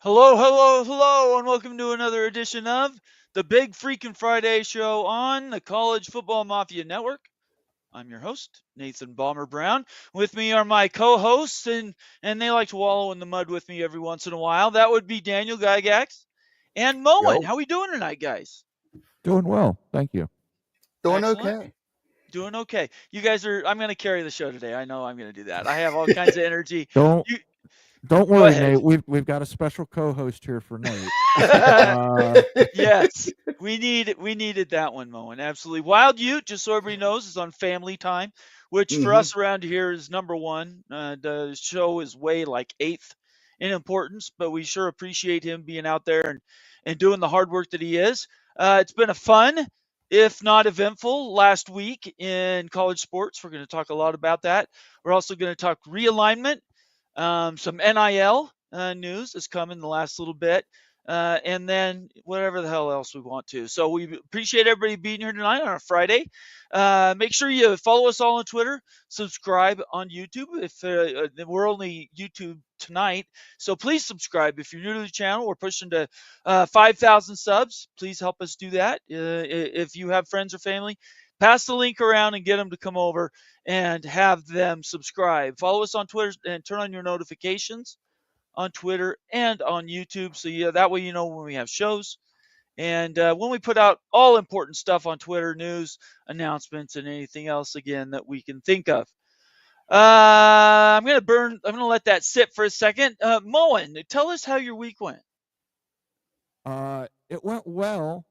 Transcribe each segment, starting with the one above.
Hello, hello, hello, and welcome to another edition of the Big Freaking Friday Show on the College Football Mafia Network. I'm your host, Nathan Bomber Brown. With me are my co-hosts, and they like to wallow in the mud with me every once in a while. That would be Daniel Gygax and Moen. Yo, How we doing tonight, guys? Doing well, thank you. doing Excellent. okay. Doing okay. You guys are. I'm going to carry the show today. I know I'm going to do that. I have all kinds of energy. Don't You don't go worry, ahead. Nate. We've got a special co-host here for Nate. Uh, Yes, we needed that one, Moen. Absolutely. Wild Ute, just so everybody knows, is on family time, which for hmm us around here is number one. The show is way like eighth in importance, but we sure appreciate him being out there and doing the hard work that he is. It's been a fun, if not eventful, last week in college sports. We're going to talk a lot about that. We're also going to talk realignment, some NIL news has come in the last little bit, and then whatever the hell else we want to. So we appreciate everybody being here tonight on a Friday. Make sure you follow us all on Twitter, subscribe on YouTube. If we're only YouTube tonight, so please subscribe if you're new to the channel. We're pushing to 5,000 subs. Please help us do that. If you have friends or family, pass the link around and get them to come over and have them subscribe. Follow us on Twitter and turn on your notifications on Twitter and on YouTube. So yeah, that way you know when we have shows and when we put out all important stuff on Twitter, news, announcements, and anything else again that we can think of. I'm gonna let that sit for a second. Moen, tell us how your week went. it went well.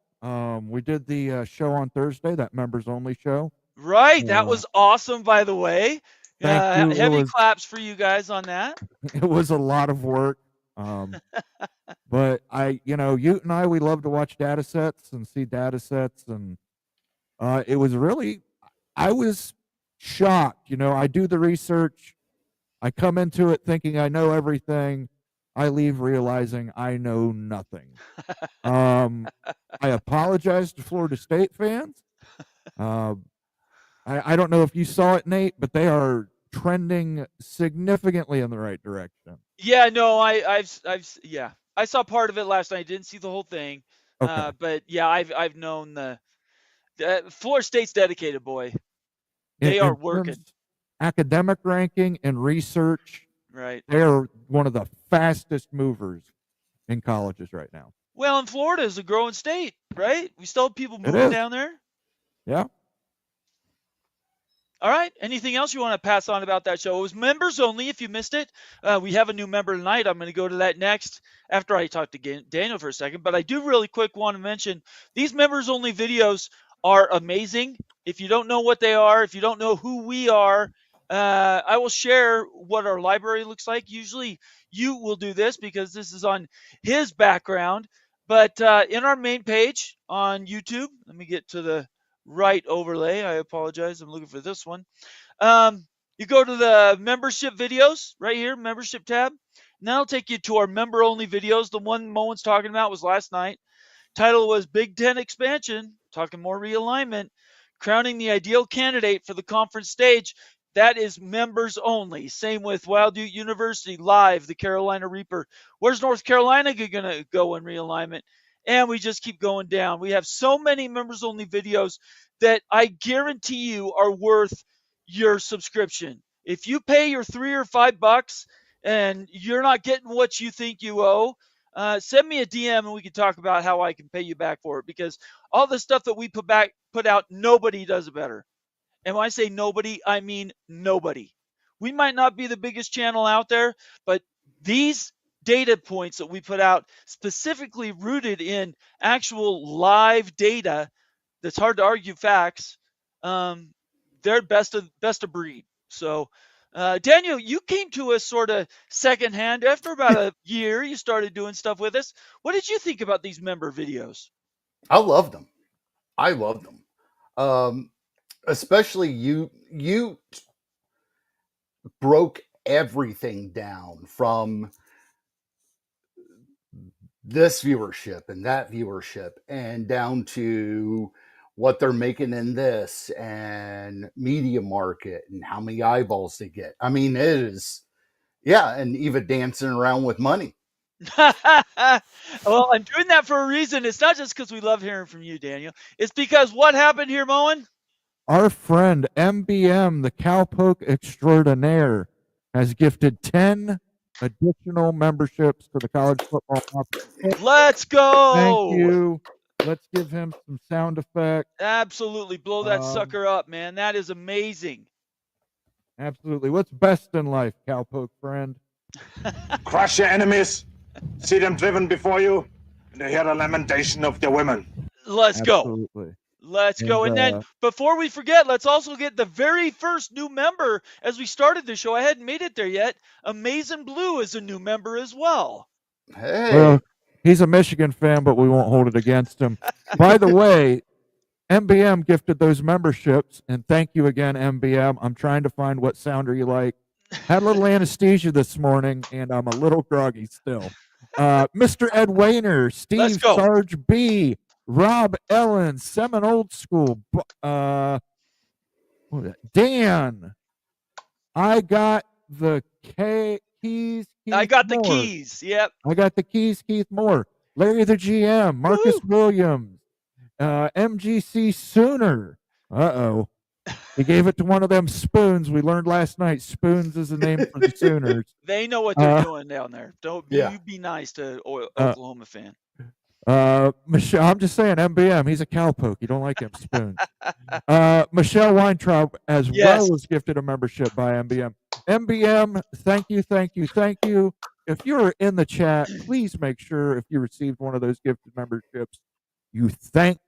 We did the show on Thursday, that members only show. Right, that Uh, was awesome, by the way. Thank you. It Heavy was claps for you guys on that. it was a lot of work. But Ute and I, we love to watch data sets and see data sets, and it was really, I was shocked. I do the research. I come into it thinking I know everything. I leave realizing I know nothing. I apologize to Florida State fans. Uh, I don't know if you saw it, Nate, but they are trending significantly in the right direction. Yeah, no, yeah, I saw part of it last night. Didn't see the whole thing, Okay. but yeah, I've known the Florida State's dedicated, boy. In, They are in terms working, academic ranking and research, right? they're one of the fastest movers in colleges right now. Well, and Florida is a growing state, right? We still have people It moving is. down there. Yeah. All right. Anything else you want to pass on about that show? It was members only. If you missed it, we have a new member tonight. I'm going to go to that next after I talk to Daniel for a second. But I do really quick want to mention these members only videos are amazing. If you don't know what they are, if you don't know who we are, I will share what our library looks like. Usually you will do this because this is on his background. But in our main page on YouTube, let me get to the right overlay. I apologize. I'm looking for this one. You go to the membership videos right here, membership tab. And that'll take you to our member only videos. The one Moen's talking about was last night. Title was Big Ten Expansion, talking more realignment, crowning the ideal candidate for the conference stage. That is members only. Same with Wild Ute University Live, the Carolina Reaper. Where's North Carolina going to go in realignment? And we just keep going down. We have so many members only videos that I guarantee you are worth your subscription. If you pay your $3 or $5 and you're not getting what you think you owe, send me a DM and we can talk about how I can pay you back for it. Because all the stuff that we put out, nobody does it better. And when I say nobody, I mean nobody. We might not be the biggest channel out there, but these data points that we put out, specifically rooted in actual live data, that's hard to argue facts. They're best of breed. So, Daniel, you came to us sort of secondhand after about a year. You started doing stuff with us. What did you think about these member videos? I loved them. I loved them. Um, Especially you broke everything down from this viewership and that viewership and down to what they're making in this and media market and how many eyeballs they get. I mean, it is, yeah, and even dancing around with money. Well, I'm doing that for a reason. It's not just because we love hearing from you, Daniel. It's because what happened here, Moen? Our friend MBM, the cowpoke extraordinaire, has gifted 10 additional memberships to the college football conference. Let's go. Thank you. Let's give him some sound effects. Absolutely. Blow that sucker up, man. That is amazing. Absolutely. What's best in life, cowpoke friend? Crush your enemies, see them driven before you, and hear the lamentation of their women. Let's go. Absolutely. Let's go. And then before we forget, let's also get the very first new member as we started the show. I hadn't made it there yet. Amazing Blue is a new member as well. Hey. Well, he's a Michigan fan, but we won't hold it against him. By the way, MBM gifted those memberships, and thank you again, MBM. I'm trying to find what sounder you like. Had a little anesthesia this morning, and I'm a little groggy still. Mr. Ed Wayner, Steve Sarge B, Rob Ellen, Semin Old School, Dan. I got the keys. I got the keys. Yep. I got the keys. Keith Moore, Larry the GM, Marcus Williams, MGC Sooner. Uh-oh. He gave it to one of them Spoons. We learned last night Spoons is the name for the Sooners. They know what they're doing down there. You be nice to Oklahoma fan. Michelle, I'm just saying, MBM, he's a cowpoke. You don't like him, Spoons. Michelle Weintraub as well was gifted a membership by MBM. MBM, thank you, thank you, thank you. If you're in the chat, please make sure if you received one of those gifted memberships, you thank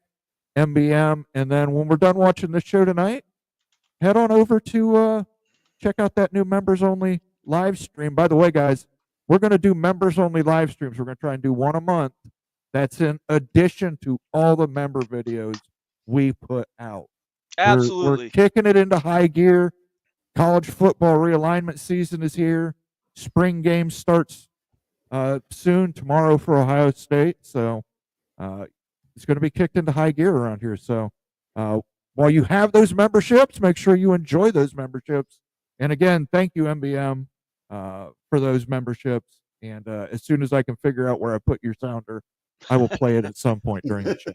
MBM. And then when we're done watching this show tonight, head on over to check out that new members only live stream. By the way, guys, we're going to do members only live streams. We're going to try and do one a month. That's in addition to all the member videos we put out. Absolutely. We're kicking it into high gear. College football realignment season is here. Spring game starts soon, tomorrow for Ohio State. So it's going to be kicked into high gear around here. So while you have those memberships, make sure you enjoy those memberships. And again, thank you, MBM, for those memberships. And as soon as I can figure out where I put your sounder, I will play it at some point during the show.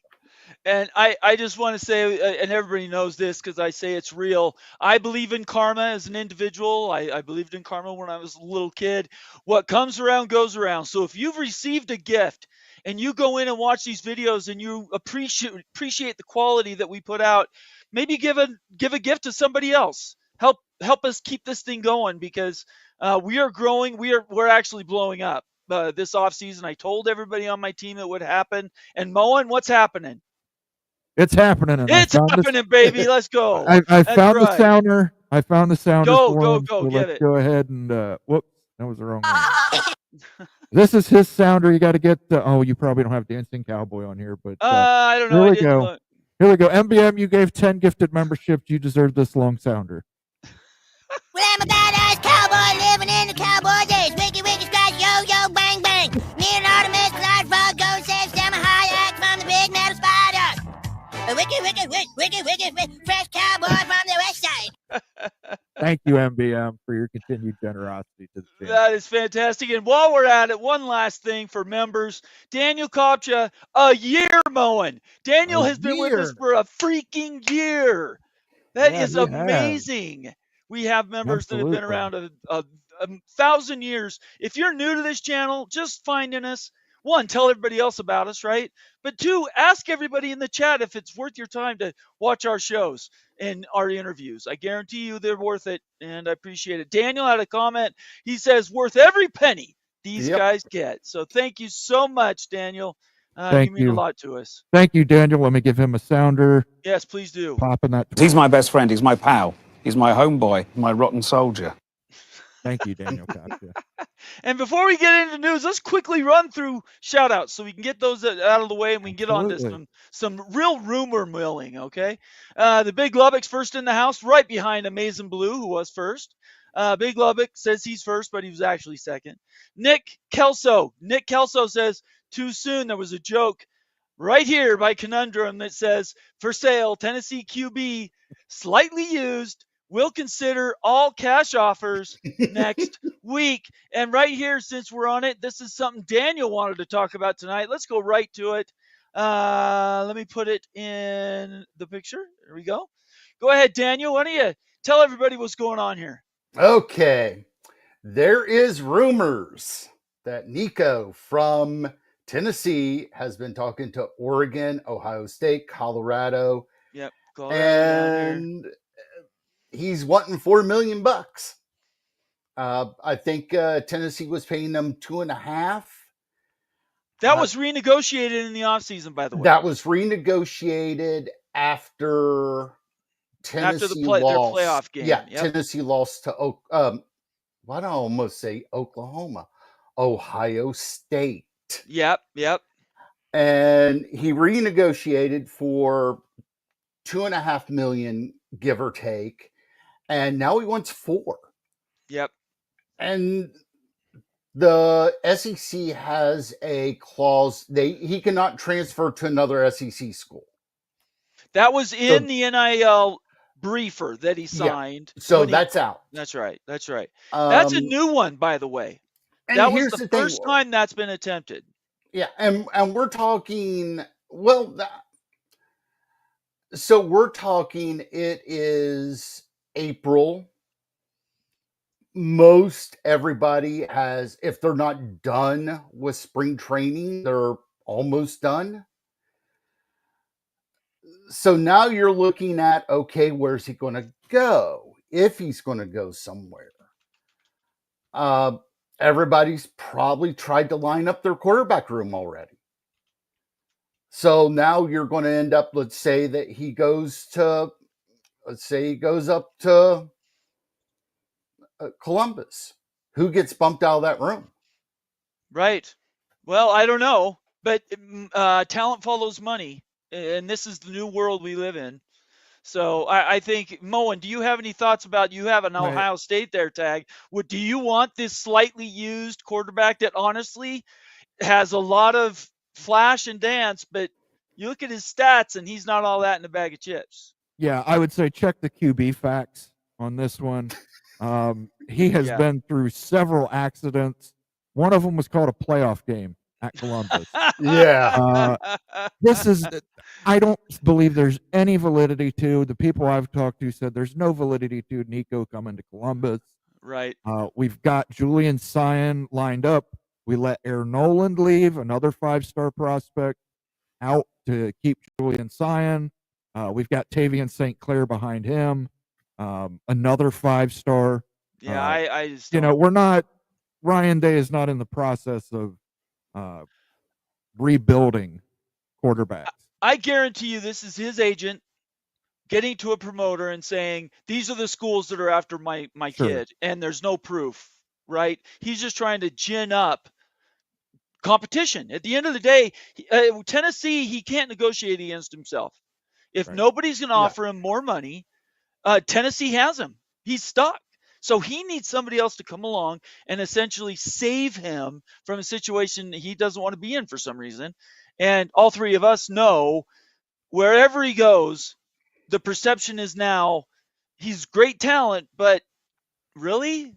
And I just want to say, and everybody knows this because I say it's real, I believe in karma as an individual. I believed in karma when I was a little kid. What comes around goes around. So if you've received a gift and you go in and watch these videos and you appreciate the quality that we put out, maybe give a gift to somebody else. Help us keep this thing going because we are growing. We're actually blowing up. This off season, I told everybody on my team it would happen. And Moen, what's happening? It's happening. It's happening, baby. Let's go. I found the sounder. I found the sounder. Go, so get let's it. go ahead and whoops, that was the wrong one. This is his sounder. You got to get the. Oh, you probably don't have Dancing Cowboy on here, but I don't know. Here we go. Here we go. MBM, you gave 10 gifted memberships. You deserve this long sounder. Well, I'm a badass cowboy living in the cowboy days. Wiki, wiki, scratch, yo, bang, bang. Me and Artemis, Clyde, Frog, go save Stammer, Hayek from the big metal spider. Wiki, fresh cowboy from the west side. Thank you, MBM, for your continued generosity to the channel. That is fantastic. And while we're at it, one last thing for members. Daniel Kopcha, a year mowing. Daniel has been with us for a freaking year. That is amazing. We have members that have been around a 1,000 years. If you're new to this channel, just finding us, one, tell everybody else about us, right? But two, ask everybody in the chat if it's worth your time to watch our shows and our interviews. I guarantee you they're worth it, and I appreciate it. Daniel had a comment. He says, worth every penny these guys get. So thank you so much, Daniel. You mean a lot to us. Thank you, Daniel. Let me give him a sounder. Yes, please do. Popping that. He's my best friend. He's my pal. He's my homeboy, my rotten soldier. Thank you, Daniel. Gotcha. And before we get into news, let's quickly run through shout-outs so we can get those out of the way and we can get on to some real rumor milling, okay? The Big Lubbock's first in the house, right behind Amazing Blue, who was first. Big Lubbock says he's first, but he was actually second. Nick Kelso says, too soon. There was a joke right here by Conundrum that says, for sale, Tennessee QB, slightly used, we'll consider all cash offers next week. And right here, since we're on it, this is something Daniel wanted to talk about tonight. Let's go right to it. Let me put it in the picture. There we go. Go ahead, Daniel. Why don't you tell everybody what's going on here? Okay. There is rumors that Nico from Tennessee has been talking to Oregon, Ohio State, Colorado, Yep. Colorado and he's wanting $4 million. I think Tennessee was paying them 2.5. That was renegotiated in the offseason, by the way. That was renegotiated after Tennessee their lost. playoff game. Yeah, Yep. Tennessee lost to why did I almost say Oklahoma? Ohio State. Yep. And he renegotiated for $2.5 million, give or take, and now he wants $4 million. Yep. And the SEC has a clause he cannot transfer to another SEC school. That was in the NIL briefer that he signed. Yeah, so that's out. That's right. That's a new one, by the way. That was the first time that's been attempted. Yeah, and we're talking, so we're talking, it is April. Most everybody has, if they're not done with spring training, they're almost done. So now you're looking at, okay, where's he going to go? If he's going to go somewhere. Everybody's probably tried to line up their quarterback room already. So now you're going to end up, let's say he goes up to Columbus. Who gets bumped out of that room? Right. Well, I don't know, but talent follows money, and this is the new world we live in. So I think, Moen, do you have any thoughts about, you have an Ohio State there, Tag? Do you want this slightly used quarterback that honestly has a lot of flash and dance, but you look at his stats and he's not all that in a bag of chips? Yeah, I would say check the QB facts on this one. He has been through several accidents. One of them was called a playoff game at Columbus. Yeah. I don't believe there's any validity to. The people I've talked to said there's no validity to Nico coming to Columbus. Right. We've got Julian Sion lined up. We let Air Noland leave, another 5-star prospect, out to keep Julian Sion. We've got Tavian St. Clair behind him, another 5-star. Yeah, I just we're not. Ryan Day is not in the process of rebuilding quarterbacks. I guarantee you this is his agent getting to a promoter and saying, these are the schools that are after my kid, and there's no proof, right? He's just trying to gin up competition. At the end of the day, Tennessee, he can't negotiate against himself. If nobody's going to offer him more money, Tennessee has him. He's stuck. So he needs somebody else to come along and essentially save him from a situation he doesn't want to be in for some reason. And all three of us know wherever he goes, the perception is now he's great talent, but really,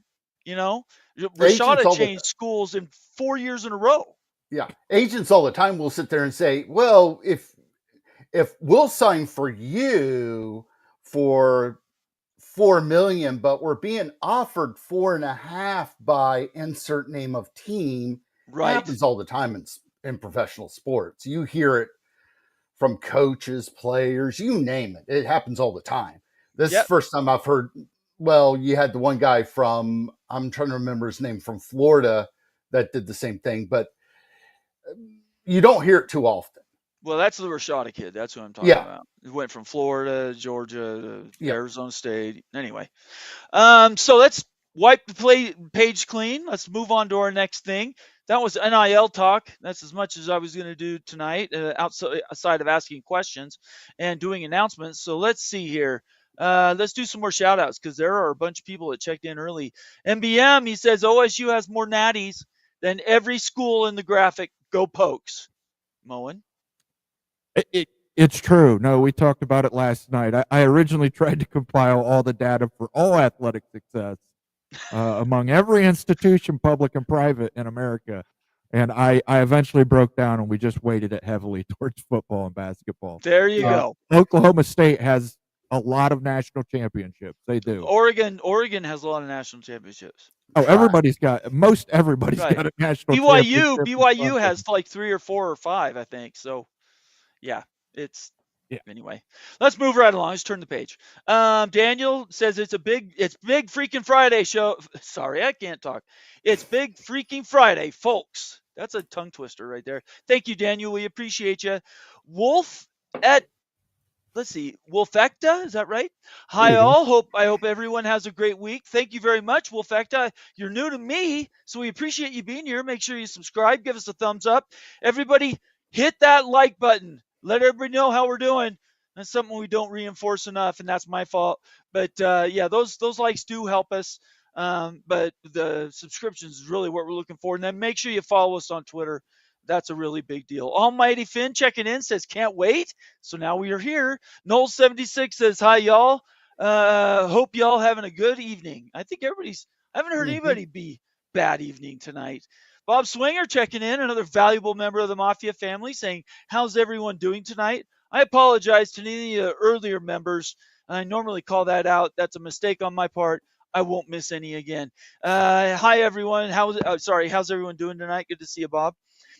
Rashada changed schools in 4 years in a row. Yeah. Agents all the time will sit there and say, well, if we'll sign for you for $4 million, but we're being offered $4.5 by insert name of team. Right. It happens all the time in professional sports. You hear it from coaches, players, you name it. It happens all the time. This is the first time I've heard. Well, you had the one guy from, I'm trying to remember his name, from Florida that did the same thing, but you don't hear it too often. Well, that's the Rashada kid. That's what I'm talking about. He went from Florida, Georgia, to Arizona State. Anyway, so let's wipe the page clean. Let's move on to our next thing. That was NIL talk. That's as much as I was going to do tonight, outside of asking questions and doing announcements. So let's see here. Let's do some more shout outs because there are a bunch of people that checked in early. MBM, he says OSU has more natties than every school in the graphic. Go Pokes. Moen. It's true. No, we talked about it last night. I originally tried to compile all the data for all athletic success among every institution, public and private, in America. And I eventually broke down, and we just weighted it heavily towards football and basketball. There you go. Oklahoma State has a lot of national championships. They do. Oregon has a lot of national championships. Oh, everybody's got a national championship. BYU has like 3 or 4 or 5, I think. So, yeah. Anyway, let's move right along. Let's turn the page. Daniel says it's big freaking Friday show. Sorry, I can't talk. It's big freaking Friday, folks. That's a tongue twister right there. Thank you, Daniel. We appreciate you. Wolfecta, is that right? Hi, all. I hope everyone has a great week. Thank you very much, Wolfecta. You're new to me, so we appreciate you being here. Make sure you subscribe. Give us a thumbs up. Everybody, hit that like button. Let everybody know how we're doing. That's something we don't reinforce enough, and that's my fault. But those likes do help us. But the subscriptions is really what we're looking for. And then make sure you follow us on Twitter. That's a really big deal. Almighty Finn checking in says, can't wait. So now we are here. Noel76 says, hi, y'all. Hope y'all having a good evening. I think I haven't heard anybody be bad evening tonight. Bob Swinger checking in, another valuable member of the Mafia family, saying, how's everyone doing tonight? I apologize to any of the earlier members. I normally call that out. That's a mistake on my part. I won't miss any again. Hi, everyone. How's everyone doing tonight? Good to see you, Bob.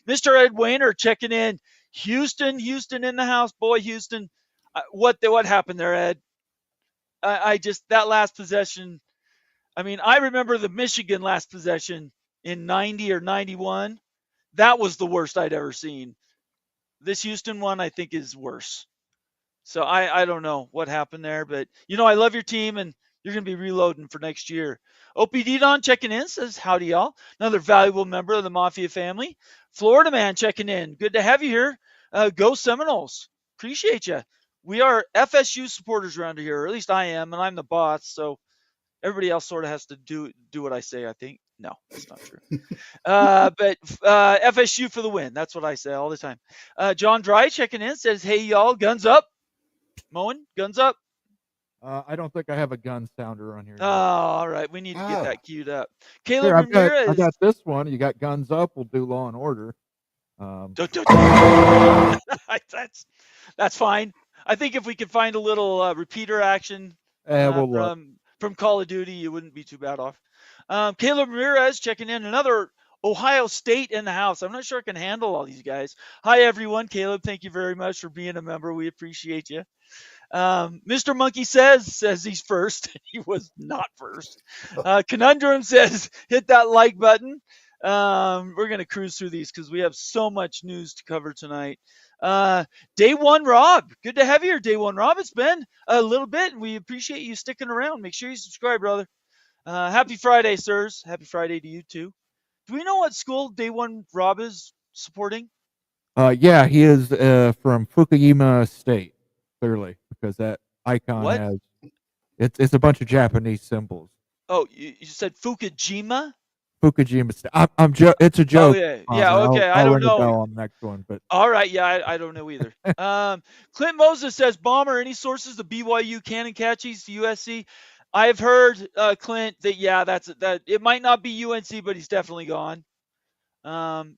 Mr. Ed Wayner checking in. Houston in the house. Boy, Houston. What happened there, Ed? That last possession. I mean, I remember the Michigan last possession in 90 or 91. That was the worst I'd ever seen. This Houston one, I think, is worse. So I don't know what happened there, but I love your team, and you're going to be reloading for next year. OPD Don checking in says, howdy, y'all. Another valuable member of the Mafia family. Florida Man checking in. Good to have you here. Go Seminoles. Appreciate you. We are FSU supporters around here, or at least I am, and I'm the boss, so everybody else sort of has to do what I say, I think. No, that's not true. But FSU for the win. That's what I say all the time. John Dry checking in says, hey, y'all, guns up. Moen, guns up. I don't think I have a gun sounder on here. Oh, all right. We need to get that queued up. Caleb Ramirez. I got this one. You got guns up. We'll do Law and Order. That's fine. I think if we could find a little repeater action from Call of Duty, you wouldn't be too bad off. Caleb Ramirez checking in. Another Ohio State in the house. I'm not sure I can handle all these guys. Hi, everyone. Caleb, thank you very much for being a member. We appreciate you. Mr. Monkey says he's first. He was not first. Conundrum says, hit that like button. We're going to cruise through these because we have so much news to cover tonight. Day One Rob, good to have you here, Day One Rob. It's been a little bit, and we appreciate you sticking around. Make sure you subscribe, brother. Happy Friday, sirs. Happy Friday to you, too. Do we know what school Day One Rob is supporting? Yeah, he is from Fukuyama State, clearly, because that icon has it's a bunch of Japanese symbols. Oh, you said Fukujima? Fukujima State. It's a joke. Oh, yeah. Okay. I don't know. On the next one, but all right. Yeah, I don't know either. Clint Moses says, Bomber, any sources the BYU cannon catchies to USC? I've heard, Clint, that it might not be UNC, but he's definitely gone.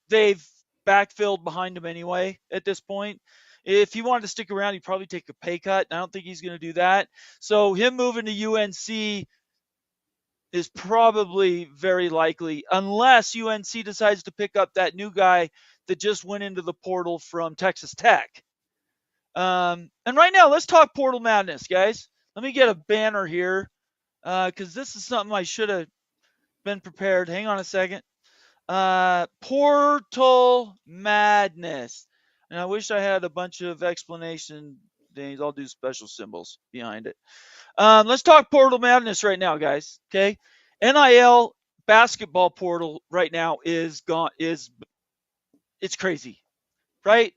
They've backfilled behind him anyway at this point. If he wanted to stick around, he'd probably take a pay cut. I don't think he's going to do that. So him moving to UNC is probably very likely, unless UNC decides to pick up that new guy that just went into the portal from Texas Tech. And right now, let's talk Portal Madness, guys. Let me get a banner here. Because this is something I should have been prepared. Hang on a second. Portal Madness. And I wish I had a bunch of explanation things. I'll do special symbols behind it. Let's talk Portal Madness right now, guys. Okay. NIL basketball portal right now is gone. It's crazy, right?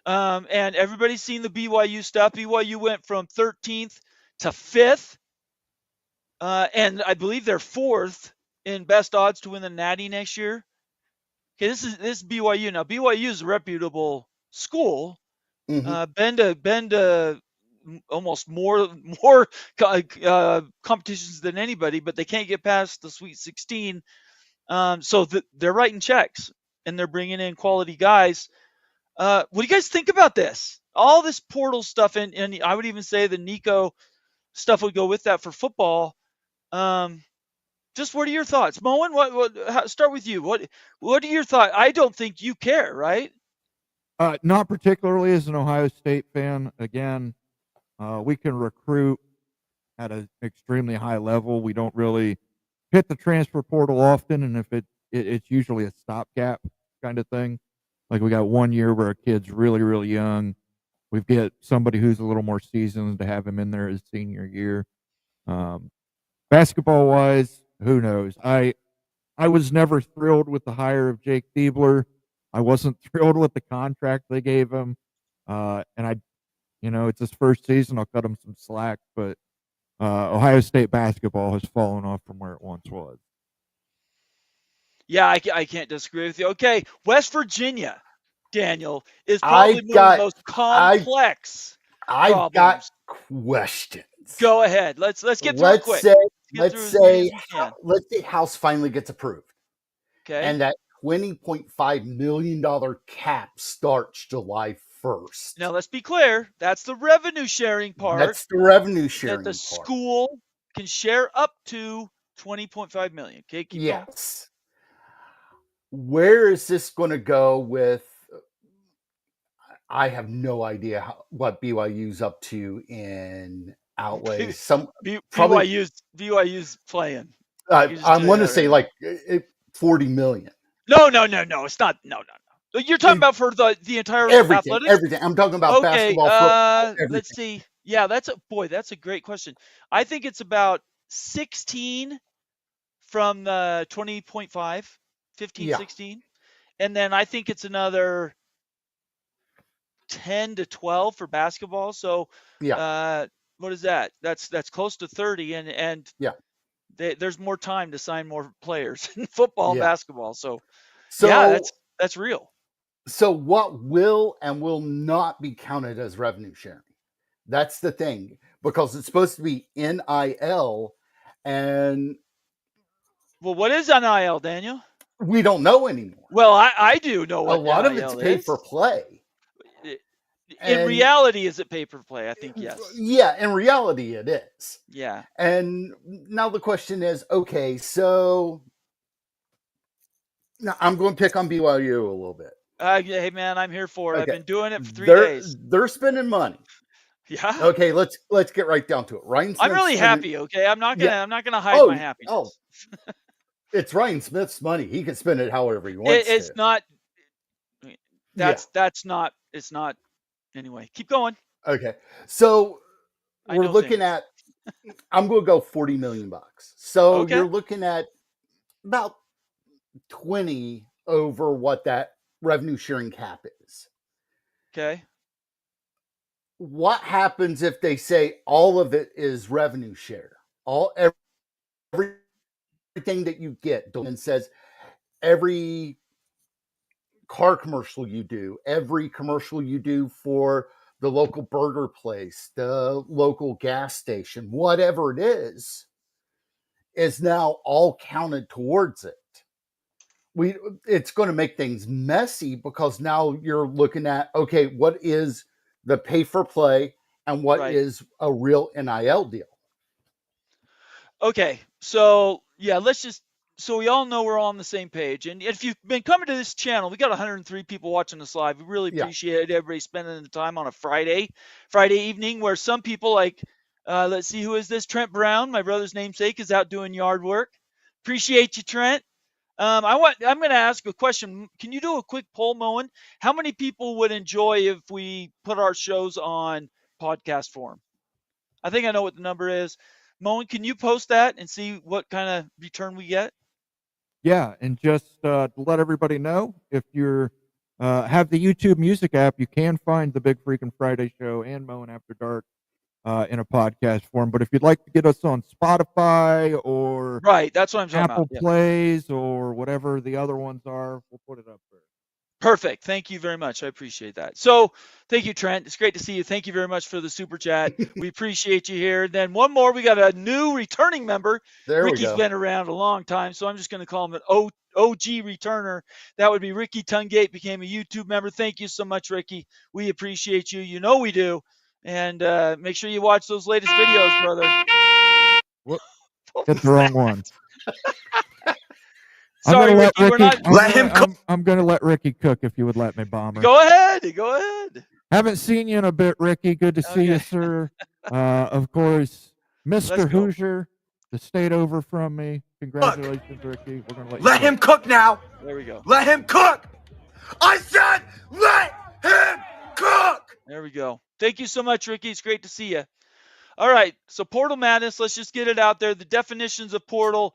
And everybody's seen the BYU stuff. BYU went from 13th to 5th. And I believe they're 4th in best odds to win the Natty next year. Okay, this is BYU. Now, BYU is a reputable school, been to almost more competitions than anybody, but they can't get past the Sweet 16. So they're writing checks and they're bringing in quality guys. What do you guys think about this? All this portal stuff, and I would even say the Nico stuff would go with that for football. Just what are your thoughts, Moen? Start with you. What are your thoughts? I don't think you care, right? Not particularly as an Ohio State fan. Again, we can recruit at an extremely high level. We don't really hit the transfer portal often, and if it's usually a stopgap kind of thing. Like we got 1 year where a kid's really, really young. We get somebody who's a little more seasoned to have him in there his senior year. Basketball wise, who knows? I was never thrilled with the hire of Jake Diebler. I wasn't thrilled with the contract they gave him. And it's his first season. I'll cut him some slack, but Ohio State basketball has fallen off from where it once was. Yeah, I can't disagree with you. Okay, West Virginia, Daniel, is probably one of the most complex I've problems. got questions. Go ahead. Let's get through it quick. Let's say House finally gets approved. Okay. And that $20.5 million cap starts July 1st. Now, let's be clear. That's the revenue sharing part. That's the revenue sharing that the part. school can share up to $20.5 million. Okay, keep going. Where is this going to go with? I have no idea what BYU's up to in outlays. BYU's playing. I'm going to say like 40 million. No. It's not. No. You're talking about for the entire athletics? Everything. I'm talking about basketball, football, everything. Let's see. Yeah, that's a great question. I think it's about 16 from the 20.5, 15, 16. And then I think it's another 10 to 12 for basketball. So what is that? That's close to 30 and there's more time to sign more players in football and basketball. So that's real. So what will and will not be counted as revenue sharing? That's the thing, because it's supposed to be NIL, and what is NIL, Daniel? We don't know anymore. Well, I do know what a lot NIL of it's paid for play. In reality, is it pay for play? I think yes. Yeah, in reality, it is. Yeah. And now the question is, okay, so now I'm going to pick on BYU a little bit. Hey man, I'm here for it. Okay. I've been doing it for 3 days. They're spending money. Yeah. Okay, let's get right down to it. Ryan Smith's I'm really happy. Okay, I'm not gonna hide my happiness. It's Ryan Smith's money. He can spend it however he wants. It's not. That's not. It's not. Anyway, keep going. Okay, so we're looking at. I'm going to go $40 million. So you're looking at about 20 over what that revenue sharing cap is. Okay. What happens if they say all of it is revenue share? Everything that you get, and says every car commercial you do, every commercial you do for the local burger place, the local gas station, whatever it is now all counted towards it. It's going to make things messy, because now you're looking at, okay, what is the pay for play and what is a real NIL deal? Okay, so so we all know we're all on the same page. And if you've been coming to this channel, we got 103 people watching us live. We really appreciate everybody spending the time on a Friday evening, where some people let's see, who is this? Trent Brown, my brother's namesake, is out doing yard work. Appreciate you, Trent. I'm going to ask a question. Can you do a quick poll, Moen? How many people would enjoy if we put our shows on podcast form? I think I know what the number is. Moen, can you post that and see what kind of return we get? Yeah, and just to let everybody know, if you're have the YouTube Music app, you can find the Big Freakin' Friday Show and Moen After Dark in a podcast form. But if you'd like to get us on Spotify or that's what I'm talking Apple about. Plays or whatever the other ones are, we'll put it up there. Perfect. Thank you very much. I appreciate that. So thank you, Trent. It's great to see you. Thank you very much for the super chat. We appreciate you here. Then one more. We got a new returning member. There we Ricky's go. been around a long time, so I'm just going to call him an OG returner. That would be Ricky Tungate, became a YouTube member. Thank you so much, Ricky. We appreciate you. You know we do. And make sure you watch those latest videos, brother. What? Hit the wrong one. Sorry, Ricky. We're not. Let him cook. I'm going to let Ricky cook if you would let me, Bomber. Go ahead. Go ahead. Haven't seen you in a bit, Ricky. Good to see you, sir. Of course, Mr. Hoosier, the state over from me. Congratulations, Ricky. We're going to let him cook now. There we go. Let him cook. I said let him cook. There we go. Thank you so much, Ricky. It's great to see you. All right. So Portal Madness, let's just get it out there. The definitions of Portal.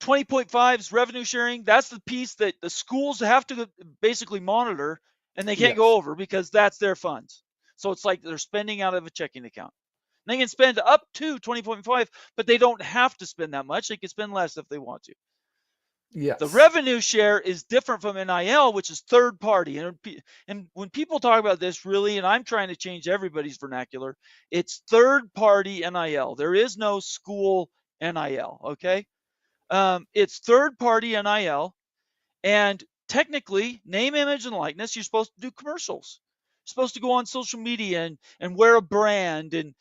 20.5 is revenue sharing. That's the piece that the schools have to basically monitor, and they can't go over because that's their funds. So it's like they're spending out of a checking account. And they can spend up to 20.5, but they don't have to spend that much. They can spend less if they want to. Yes. The revenue share is different from NIL, which is third party. And when people talk about this, really, and I'm trying to change everybody's vernacular, it's third party NIL. There is no school NIL, okay? It's third-party NIL, and technically, name, image, and likeness, you're supposed to do commercials. You're supposed to go on social media and wear a brand and,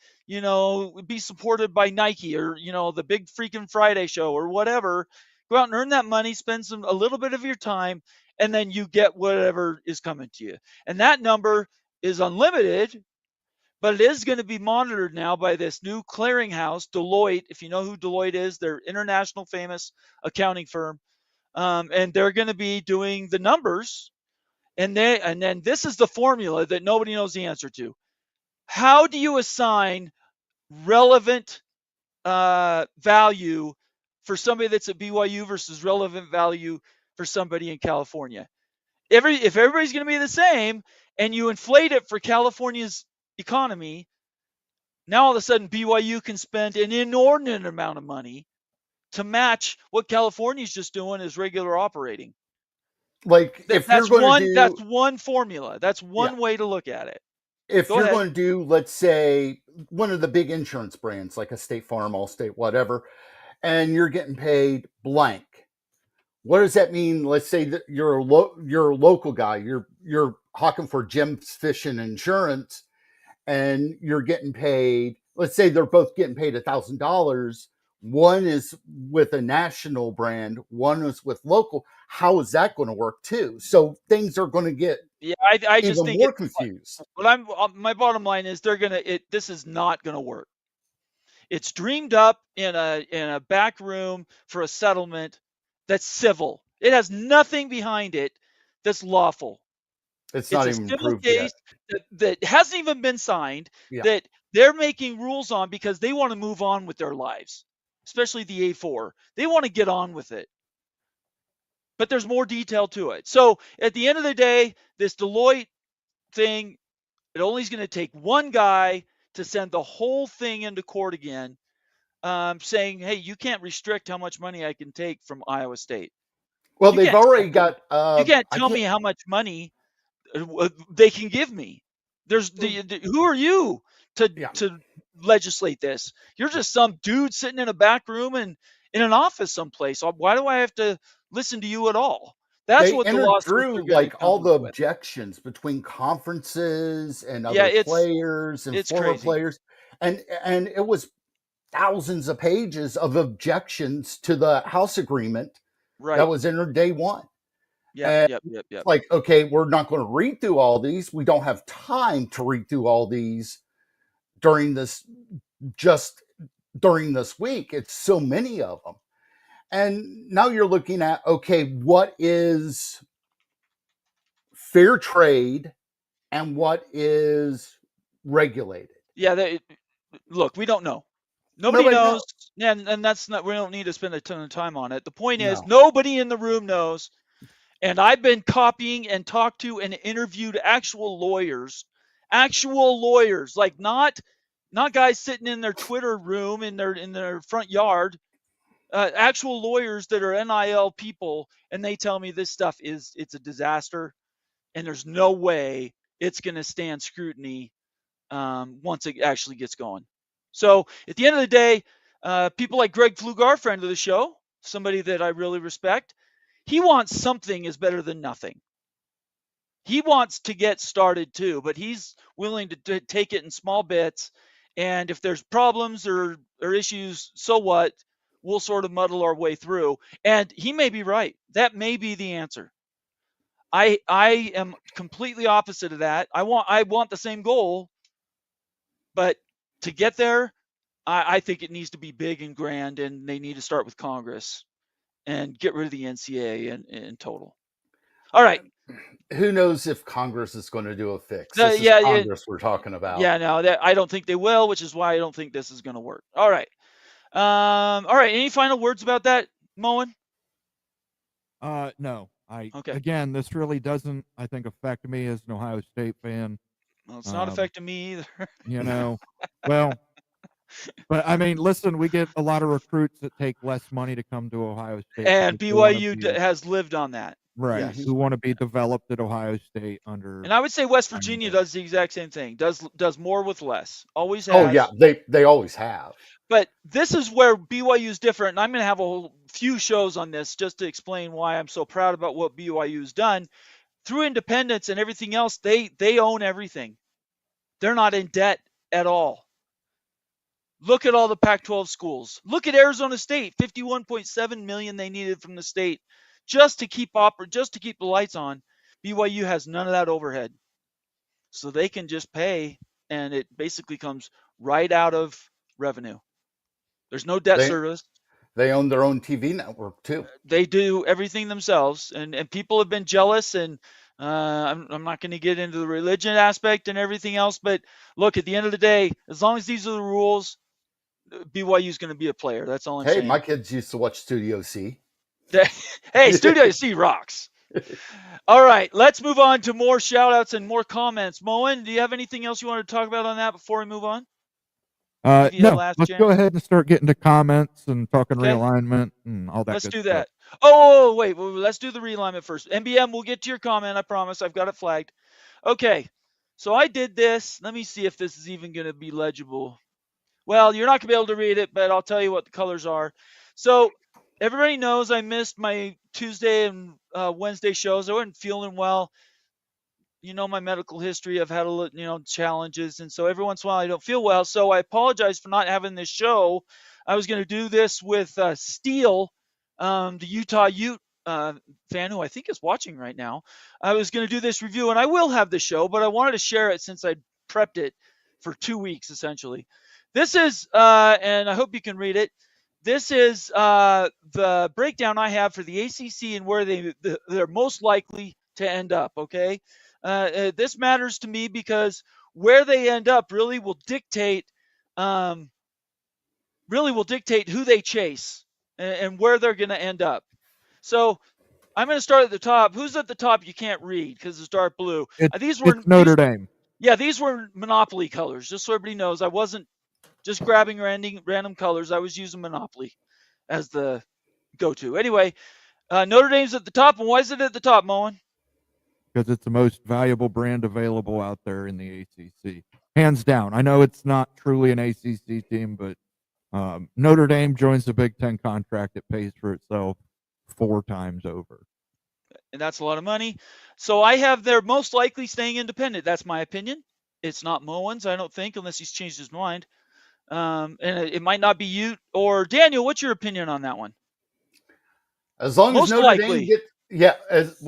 be supported by Nike or, the big freaking Friday show or whatever. Go out and earn that money, spend a little bit of your time, and then you get whatever is coming to you. And that number is unlimited, but it is going to be monitored now by this new clearinghouse, Deloitte. If you know who Deloitte is, they're international famous accounting firm. And they're going to be doing the numbers. And then this is the formula that nobody knows the answer to. How do you assign relevant value for somebody that's at BYU versus relevant value for somebody in California? If everybody's going to be the same and you inflate it for California's economy, now all of a sudden BYU can spend an inordinate amount of money to match what California's just doing as regular operating. Like if that's you're going to do, that's one formula. That's one way to look at it. If you're going to do, let's say, one of the big insurance brands like a State Farm, Allstate, whatever, and you're getting paid blank, what does that mean? Let's say that you're a local guy. You're hawking for Jim's Fishing Insurance, and you're getting paid, let's say they're both getting paid $1,000. One is with a national brand, one is with local. How is that going to work too? So things are going to get I just think more confused. But my bottom line is this is not going to work. It's dreamed up in a back room for a settlement that's civil. It has nothing behind it that's lawful. It's not even proved yet. That hasn't even been signed, that they're making rules on because they want to move on with their lives, especially the A4. They want to get on with it. But there's more detail to it. So at the end of the day, this Deloitte thing, it only is going to take one guy to send the whole thing into court again, saying, hey, you can't restrict how much money I can take from Iowa State. Well, they've already got... you can't tell me how much money they can give me. Who are you to legislate this? You're just some dude sitting in a back room and in an office someplace. Why do I have to listen to you at all? That's what the law through, like all the objections between conferences and other players and former players, and it was thousands of pages of objections to the House agreement that was entered day one. Yep. Like, okay, we're not going to read through all these. We don't have time to read through all these during this week. It's so many of them. And now you're looking at, okay, what is fair trade and what is regulated? Yeah, look, we don't know. Nobody knows. And that's not, we don't need to spend a ton of time on it. The point is, nobody in the room knows. And I've been copying and talked to and interviewed actual lawyers, like not guys sitting in their Twitter room in their front yard, actual lawyers that are NIL people, and they tell me this stuff it's a disaster. and there's no way it's going to stand scrutiny once it actually gets going. So at the end of the day, people like Greg Flugar, friend of the show, somebody that I really respect, he wants something is better than nothing. He wants to get started too, but he's willing to take it in small bits. And if there's problems or issues, so what? We'll sort of muddle our way through. And he may be right. That may be the answer. I am completely opposite of that. I want the same goal, but to get there, I think it needs to be big and grand, and they need to start with Congress and get rid of the NCAA in total. All right. Who knows if Congress is going to do a fix? This is Congress we're talking about. Yeah, no, I don't think they will, which is why I don't think this is going to work. All right. All right. Any final words about that, Moen? No. Okay. Again, this really doesn't, I think, affect me as an Ohio State fan. Well, it's not affecting me either. Well, but I mean, listen, we get a lot of recruits that take less money to come to Ohio State. And BYU has lived on that. Right. Yes. Who want to be developed at Ohio State under. And I would say West Virginia does the exact same thing. Does more with less. Always has. Oh yeah, they always have. But this is where BYU is different, and I'm going to have a few shows on this just to explain why I'm so proud about what BYU's done. Through independence and everything else, they own everything. They're not in debt at all. Look at all the Pac-12 schools. Look at Arizona State, $51.7 million they needed from the state just to keep the lights on. BYU has none of that overhead, so they can just pay, and it basically comes right out of revenue. There's no debt service. They own their own TV network too. They do everything themselves, and people have been jealous. And I'm not going to get into the religion aspect and everything else, but look, at the end of the day, as long as these are the rules, BYU is going to be a player. That's all I'm saying. Hey, my kids used to watch Studio C. Hey, Studio C rocks. All right, let's move on to more shout-outs and more comments. Moen, do you have anything else you want to talk about on that before we move on? No, let's go ahead and start getting to comments and talking realignment and all that. Let's do stuff. that. Oh, wait, let's do the realignment first. NBM, we'll get to your comment, I promise. I've got it flagged. Okay, so I did this. Let me see if this is even going to be legible. Well, you're not going to be able to read it, but I'll tell you what the colors are. So everybody knows I missed my Tuesday and Wednesday shows. I wasn't feeling well. You know my medical history. I've had challenges, and so every once in a while I don't feel well. So I apologize for not having this show. I was going to do this with Steele, the Utah Ute fan who I think is watching right now. I was going to do this review, and I will have the show, but I wanted to share it since I prepped it for 2 weeks essentially. This is, and I hope you can read it. This is the breakdown I have for the ACC and where they're most likely to end up. Okay. This matters to me because where they end up really will dictate who they chase and where they're going to end up. So I'm going to start at the top. Who's at the top? You can't read because it's dark blue. It's Notre Dame. Yeah, these were Monopoly colors. Just so everybody knows, I wasn't just grabbing random colors. I was using Monopoly as the go-to. Anyway, Notre Dame's at the top. And why is it at the top, Moen? Because it's the most valuable brand available out there in the ACC. Hands down. I know it's not truly an ACC team, but Notre Dame joins the Big Ten contract. It pays for itself 4 times over. And that's a lot of money. So I have they're most likely staying independent. That's my opinion. It's not Moen's, I don't think, unless he's changed his mind. And it might not be you or Daniel. What's your opinion on that one? As long as Notre Dame as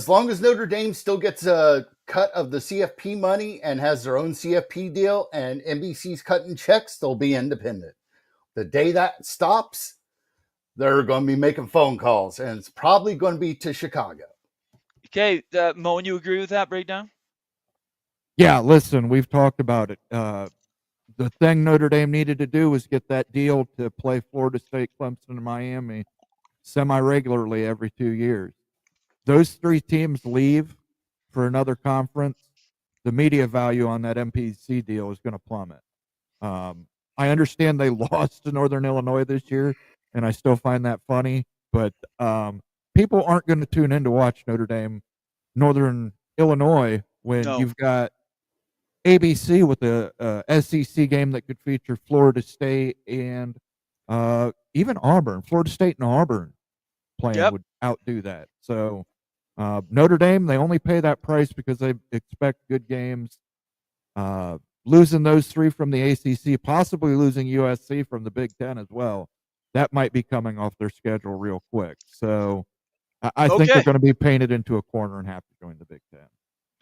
long as Notre Dame still gets a cut of the CFP money and has their own CFP deal and NBC's cutting checks, they'll be independent. The day that stops, they're going to be making phone calls, and it's probably going to be to Chicago. Okay, Moen, you agree with that breakdown? Yeah, listen, we've talked about it. The thing Notre Dame needed to do was get that deal to play Florida State, Clemson, and Miami semi-regularly every 2 years. Those 3 teams leave for another conference, the media value on that MPC deal is going to plummet. I understand they lost to Northern Illinois this year, and I still find that funny, but people aren't going to tune in to watch Notre Dame, Northern Illinois when No. you've got ABC with the SEC game that could feature Florida State and even Auburn. Florida State and Auburn playing would outdo that. So Notre Dame, they only pay that price because they expect good games. Losing those 3 from the ACC, possibly losing USC from the Big Ten as well, that might be coming off their schedule real quick. So I think they're going to be painted into a corner and have to join the Big Ten.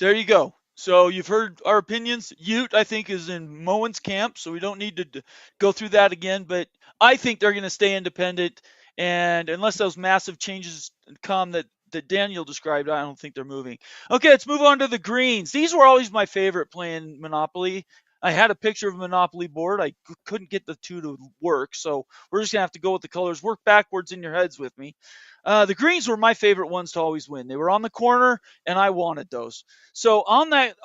There you go. So you've heard our opinions. Ute, I think, is in Moen's camp, so we don't need to go through that again. But I think they're going to stay independent, and unless those massive changes come that Daniel described, I don't think they're moving. Okay, let's move on to the greens. These were always my favorite playing Monopoly. I had a picture of a Monopoly board. I couldn't get the two to work, so we're just going to have to go with the colors. Work backwards in your heads with me. The greens were my favorite ones to always win. They were on the corner, and I wanted those. So on that,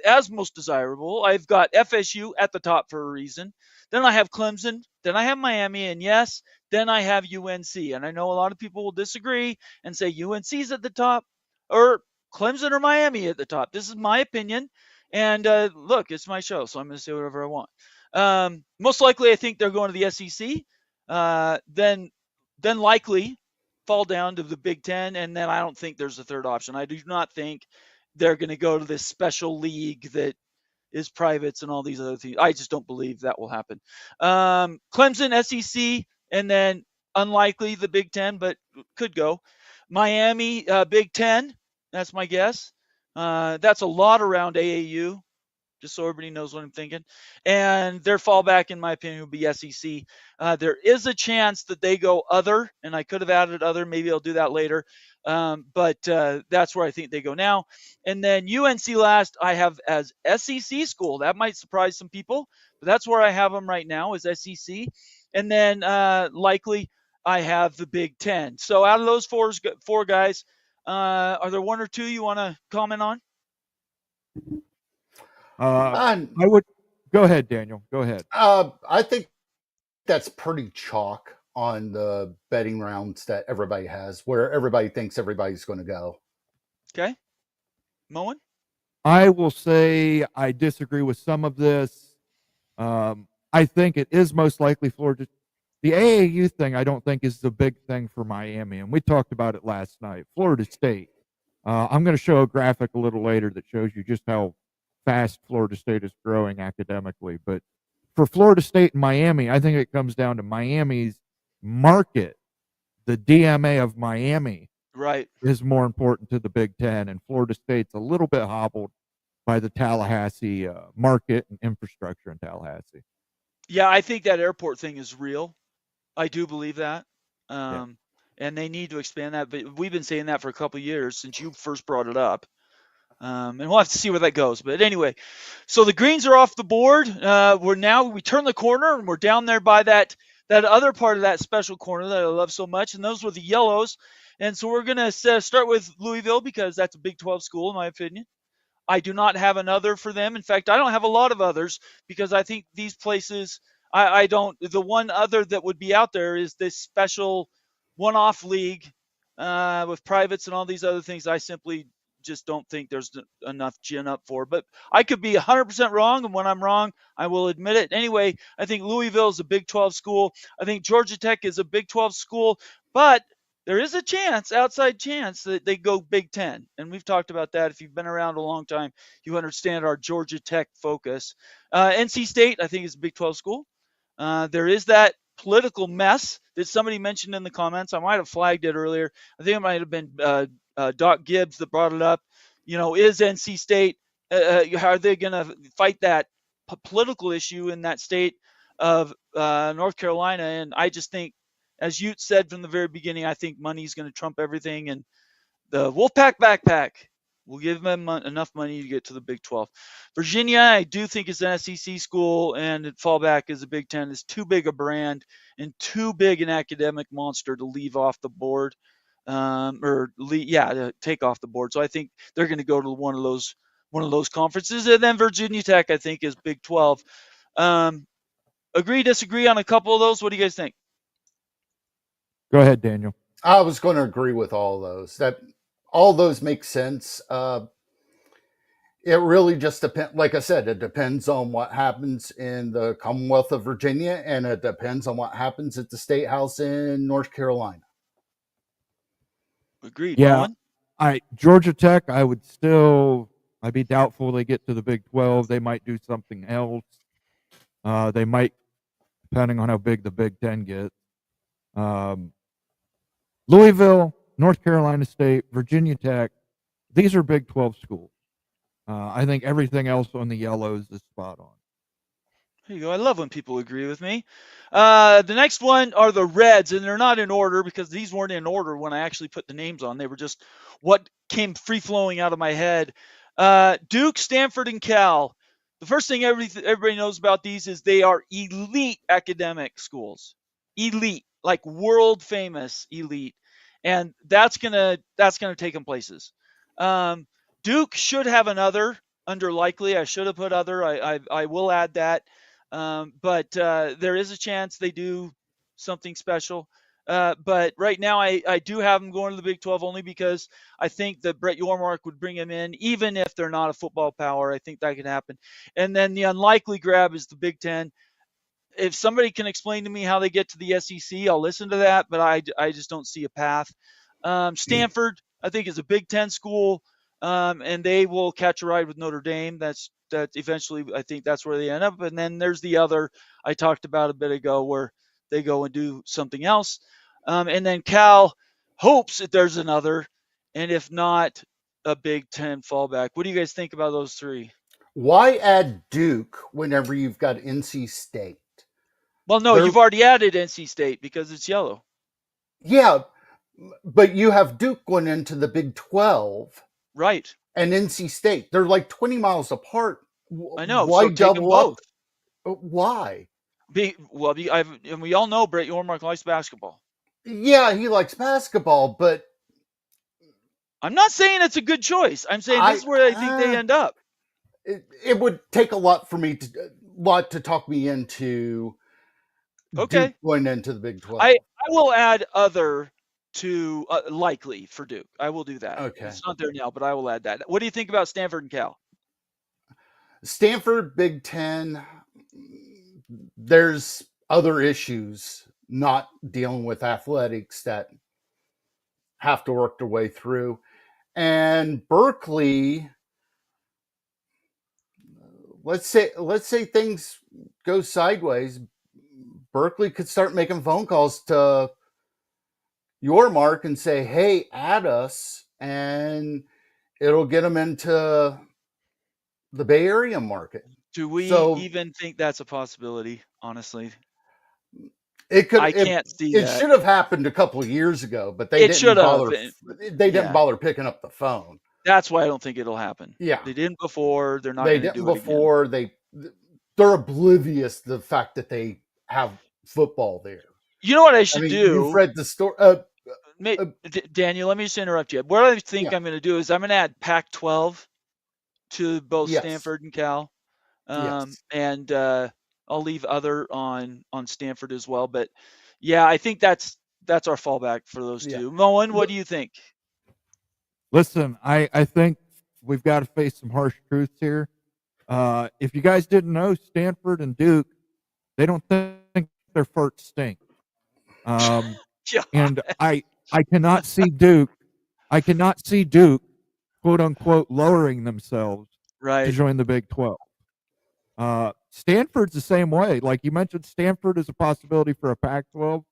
as most desirable, I've got FSU at the top for a reason. Then I have Clemson. Then I have Miami, and yes, then I have UNC. And I know a lot of people will disagree and say UNC's at the top, or Clemson or Miami at the top. This is my opinion. And look, it's my show, so I'm going to say whatever I want. Most likely, I think they're going to the SEC. Then likely fall down to the Big Ten, and then I don't think there's a third option. I do not think they're going to go to this special league that is privates and all these other things. I just don't believe that will happen. Clemson, SEC, and then unlikely the Big Ten, but could go. Miami, Big Ten. That's my guess. That's a lot around AAU, just so everybody knows what I'm thinking. And their fallback, in my opinion, would be SEC. There is a chance that they go other, and I could have added other. Maybe I'll do that later. But that's where I think they go now. And then UNC last, I have as SEC school. That might surprise some people, but that's where I have them right now is SEC. And then likely I have the Big Ten. So out of those four guys, are there one or two you want to comment on? I would go ahead, Daniel. Go ahead. I think that's pretty chalk on the betting rounds that everybody has, where everybody thinks everybody's going to go. Okay, Moen? I will say I disagree with some of this. I think it is most likely Florida. The AAU thing, I don't think is the big thing for Miami, and we talked about it last night. Florida State. I'm going to show a graphic a little later that shows you just how fast Florida State is growing academically. But for Florida State and Miami, I think it comes down to Miami's market. The DMA of Miami is more important to the Big Ten, and Florida State's a little bit hobbled by the Tallahassee market and infrastructure in Tallahassee. Yeah, I think that airport thing is real. I do believe that. And they need to expand that. But we've been saying that for a couple of years since you first brought it up. And we'll have to see where that goes. But anyway, so the greens are off the board. We turn the corner and we're down there by that other part of that special corner that I love so much. And those were the yellows. And so we're going to start with Louisville because that's a Big 12 school, in my opinion. I do not have another for them. In fact, I don't have a lot of others because I think these places, I don't. The one other that would be out there is this special one-off league with privates and all these other things. I simply just don't think there's enough gin up for. But I could be 100% wrong, and when I'm wrong, I will admit it. Anyway, I think Louisville is a Big 12 school. I think Georgia Tech is a Big 12 school, but there is a outside chance that they go Big 10. And we've talked about that. If you've been around a long time, you understand our Georgia Tech focus. NC State, I think, is a Big 12 school. There is that political mess that somebody mentioned in the comments. I might have flagged it earlier. I think it might have been Doc Gibbs that brought it up. Is NC State, are they going to fight that political issue in that state of North Carolina? And I just think, as you said from the very beginning, I think money is going to trump everything. And the Wolfpack backpack will give them enough money to get to the Big 12. Virginia, I do think is an SEC school, and fallback as a Big 10 is too big a brand and too big an academic monster to leave off the board. To take off the board. So I think they're going to go to one of those conferences. And then Virginia Tech, I think, is Big 12. Agree, disagree on a couple of those? What do you guys think? Go ahead, Daniel. I was going to agree with all those. All those make sense. It really just depends. Like I said, it depends on what happens in the Commonwealth of Virginia, and it depends on what happens at the State House in North Carolina. Agreed. Yeah, Moen? Georgia Tech, I'd be doubtful they get to the Big 12. They might do something else. They might, depending on how big the Big 10 gets. Louisville, North Carolina State, Virginia Tech, these are Big 12 schools. I think everything else on the yellows is spot on. There you go. I love when people agree with me. The next one are the Reds, and they're not in order because these weren't in order when I actually put the names on. They were just what came free-flowing out of my head. Duke, Stanford, and Cal. The first thing everybody knows about these is they are elite academic schools. Elite, like world-famous elite. And that's gonna take them places. Duke should have another under likely. I should have put other. I will add that. But there is a chance they do something special. But right now, I do have them going to the Big 12 only because I think that Brett Yormark would bring them in, even if they're not a football power. I think that could happen. And then the unlikely grab is the Big 10. If somebody can explain to me how they get to the SEC, I'll listen to that, but I just don't see a path. Stanford, I think, is a Big 10 school, and they will catch a ride with Notre Dame. That eventually, I think that's where they end up. And then there's the other I talked about a bit ago where they go and do something else. And then Cal hopes that there's another, and if not, a Big 10 fallback. What do you guys think about those three? Why add Duke whenever you've got NC State? Well, no, you've already added NC State because it's yellow. Yeah, but you have Duke going into the Big 12. Right. And NC State. They're like 20 miles apart. I know. Why so double up? Both. Why? And we all know Brett Yormark likes basketball. Yeah, he likes basketball, but I'm not saying it's a good choice. I'm saying this is where I think they end up. It would take a lot for me to talk me into Duke going into the Big 12. I will add other to likely for Duke. I will do that. Okay. It's not there now, but I will add that. What do you think about Stanford and Cal? Stanford, Big 10, there's other issues not dealing with athletics that have to work their way through. And Berkeley, let's say things go sideways. Berkeley could start making phone calls to Yormark and say, hey, add us, and it'll get them into the Bay Area market. Do we even think that's a possibility, honestly? It could. I can't see it. that. It should have happened a couple of years ago, but they didn't bother. They didn't bother picking up the phone. That's why I don't think it'll happen. Yeah, they didn't before. They're not. They didn't before. They're oblivious to the fact that they have football there. You know what I should do? You've read the story. Daniel, let me just interrupt you. What I think I'm going to do is I'm going to add Pac-12 to both Stanford and Cal, and I'll leave other on Stanford as well. But yeah, I think that's our fallback for those two. Moen, what do you think? Listen, I think we've got to face some harsh truths here. If you guys didn't know, Stanford and Duke, they don't think their farts stink. And I cannot see Duke. I cannot see Duke, quote unquote, lowering themselves to join the Big 12. Stanford's the same way. Like you mentioned, Stanford is a possibility for a Pac-12.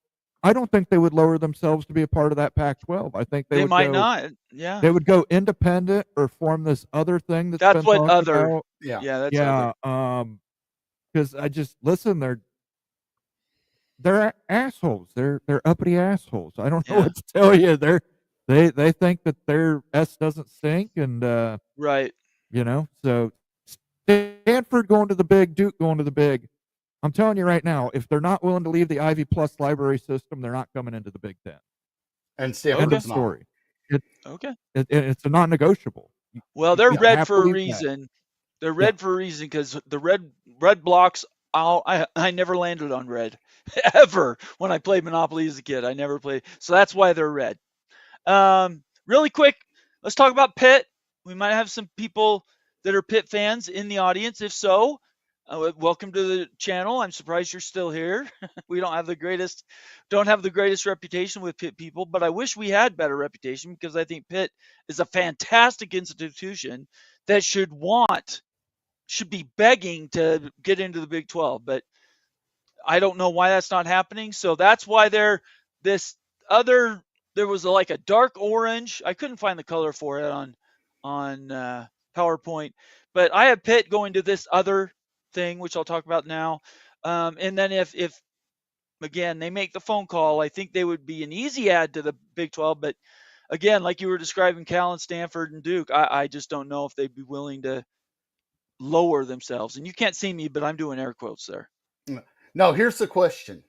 I don't think they would lower themselves to be a part of that Pac-12. I think they would might not. Yeah, they would go independent or form this other thing that's been what other. About. That's other. Because I just listen. They're assholes. They're uppity assholes. I don't know what to tell you. They think that their S doesn't stink, and right. You know, so Stanford going to the Big, Duke going to the Big. I'm telling you right now, if they're not willing to leave the Ivy Plus library system, they're not coming into the Big Ten. And Stanford's end of story. It's a non-negotiable. Well, they're red for a reason. They're red for a reason because the red blocks. I never landed on red ever when I played Monopoly as a kid. I never played, so that's why they're red. Really quick, let's talk about Pitt. We might have some people that are Pitt fans in the audience? If so, welcome to the channel. I'm surprised you're still here. We don't have the greatest reputation with Pitt people, but I wish we had better reputation, because I think Pitt is a fantastic institution that should be begging to get into the Big 12, but I don't know why that's not happening. So that's why there was like a dark orange. I couldn't find the color for it on PowerPoint, but I have Pitt going to this other thing, which I'll talk about now. And then if again they make the phone call, I think they would be an easy add to the Big 12. But again, like you were describing, Cal and Stanford and Duke, I just don't know if they'd be willing to lower themselves. And you can't see me, but I'm doing air quotes there. Now, here's the question.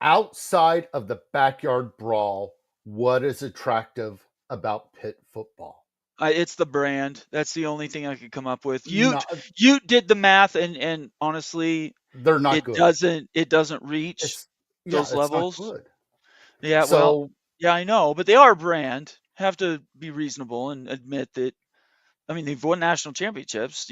Outside of the backyard brawl, what is attractive about Pitt football? It's the brand. That's the only thing I could come up with. You did the math, and honestly, they're not good. It doesn't reach those levels. Not good. Yeah, so, well, yeah, I know, but they are brand. Have to be reasonable and admit that. I mean, they've won national championships,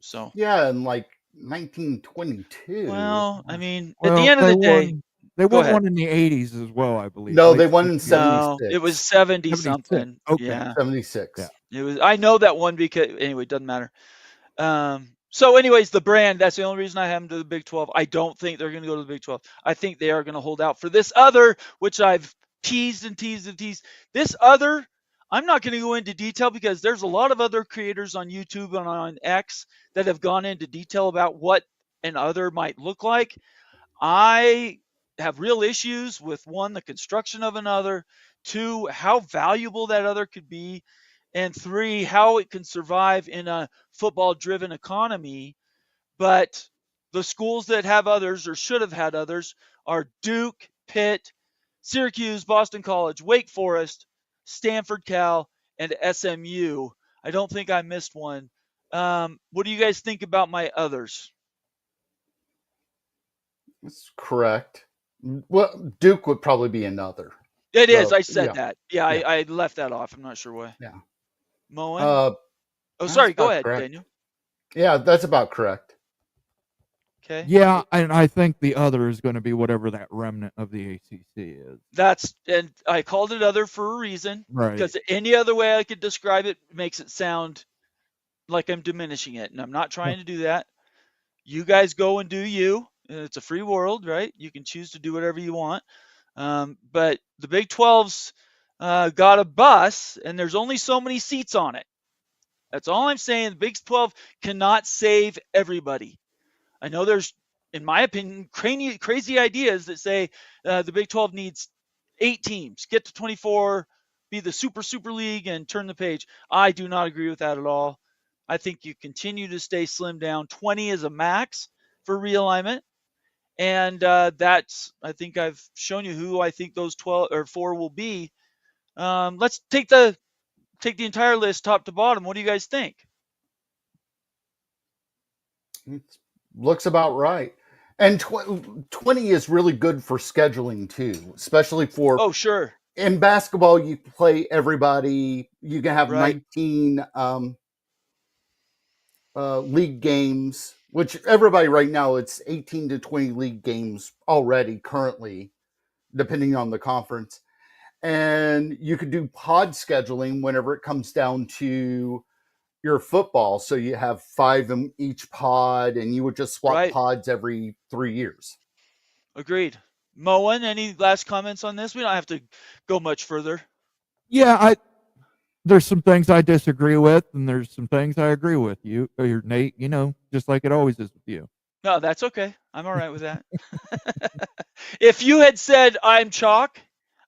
So yeah, in like 1922. Well, I mean, at the end of the day, they won one in the 80s as well, I believe. No, they won in 76. No, it was 70 something. Okay. Yeah. 76. Yeah. It was. I know that one because anyway, it doesn't matter. So anyways, the brand, that's the only reason I have them to the Big 12. I don't think they're going to go to the Big 12. I think they are going to hold out for this other, which I've teased and teased and teased. This other, I'm not going to go into detail because there's a lot of other creators on YouTube and on X that have gone into detail about what an other might look like. I have real issues with, one, the construction of another, two, how valuable that other could be, and three, how it can survive in a football-driven economy. But the schools that have others or should have had others are Duke, Pitt, Syracuse, Boston College, Wake Forest, Stanford, Cal, and SMU. I don't think I missed one. What do you guys think about my others? That's correct. Well, Duke would probably be another. It is. I said that. Yeah, yeah. I left that off. I'm not sure why. Yeah. Moen? Sorry. Go ahead, correct. Daniel. Yeah, that's about correct. Okay. Yeah, and I think the other is going to be whatever that remnant of the ACC is. And I called it other for a reason. Right. Because any other way I could describe it makes it sound like I'm diminishing it, and I'm not trying to do that. You guys go and do you. It's a free world, right? You can choose to do whatever you want. But the Big 12's got a bus, and there's only so many seats on it. That's all I'm saying. The Big 12 cannot save everybody. I know there's, in my opinion, crazy ideas that say the Big 12 needs 8 teams, get to 24, be the super league, and turn the page. I do not agree with that at all. I think you continue to stay slimmed down. 20 is a max for realignment. And I think I've shown you who I think those 12 or 4 will be. Let's take the entire list top to bottom. What do you guys think? It looks about right. And 20 is really good for scheduling too, especially for. Oh, sure. In basketball, you play everybody. You can have Right. 19 league games, which everybody right now, it's 18 to 20 league games already currently, depending on the conference. And you could do pod scheduling whenever it comes down to your football. So you have 5 in each pod, and you would just swap pods every 3 years. Agreed. Moen, any last comments on this? We don't have to go much further. Yeah, there's some things I disagree with, and there's some things I agree with. You, or Nate, just like it always is with you. No, that's okay. I'm all right with that. If you had said I'm chalk,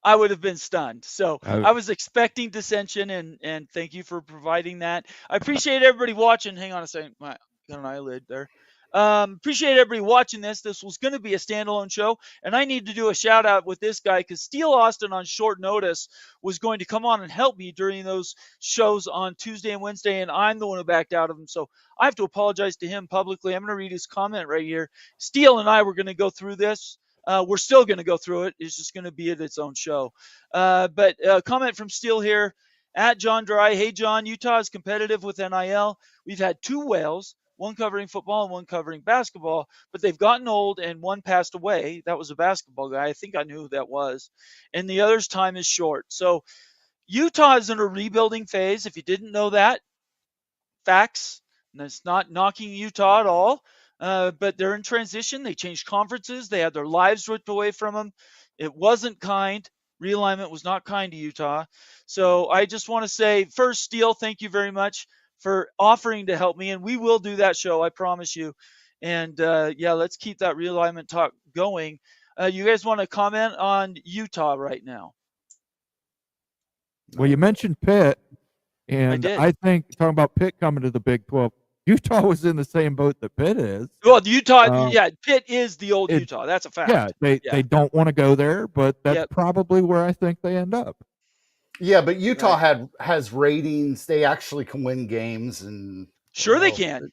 I would have been stunned. So I was expecting dissension, and thank you for providing that. I appreciate everybody watching. Hang on a second. I got an eyelid there. Appreciate everybody watching this. This was going to be a standalone show, and I need to do a shout out with this guy because Steele Austin on short notice was going to come on and help me during those shows on Tuesday and Wednesday, and I'm the one who backed out of him. So I have to apologize to him publicly. I'm going to read his comment right here. Steele and I were going to go through this. We're still going to go through it. It's just going to be at its own show. But a comment from Steele here. At John Dry, hey John, Utah is competitive with NIL. We've had 2 whales, one covering football and one covering basketball, but they've gotten old and one passed away. That was a basketball guy. I think I knew who that was. And the other's time is short. So Utah is in a rebuilding phase. If you didn't know that, facts. And it's not knocking Utah at all, but they're in transition. They changed conferences. They had their lives ripped away from them. It wasn't kind. Realignment was not kind to Utah. So I just want to say, first, Steele, thank you very much for offering to help me. And we will do that show, I promise you. And yeah, let's keep that realignment talk going. You guys want to comment on Utah right now? Well, you mentioned Pitt, and did. I think talking about Pitt coming to the Big 12, Utah was in the same boat that Pitt is. Well, Utah, yeah, Pitt is the old Utah. That's a fact. Yeah, they don't want to go there, but that's probably where I think they end up. Yeah, but Utah has ratings. They actually can win games, and sure they can.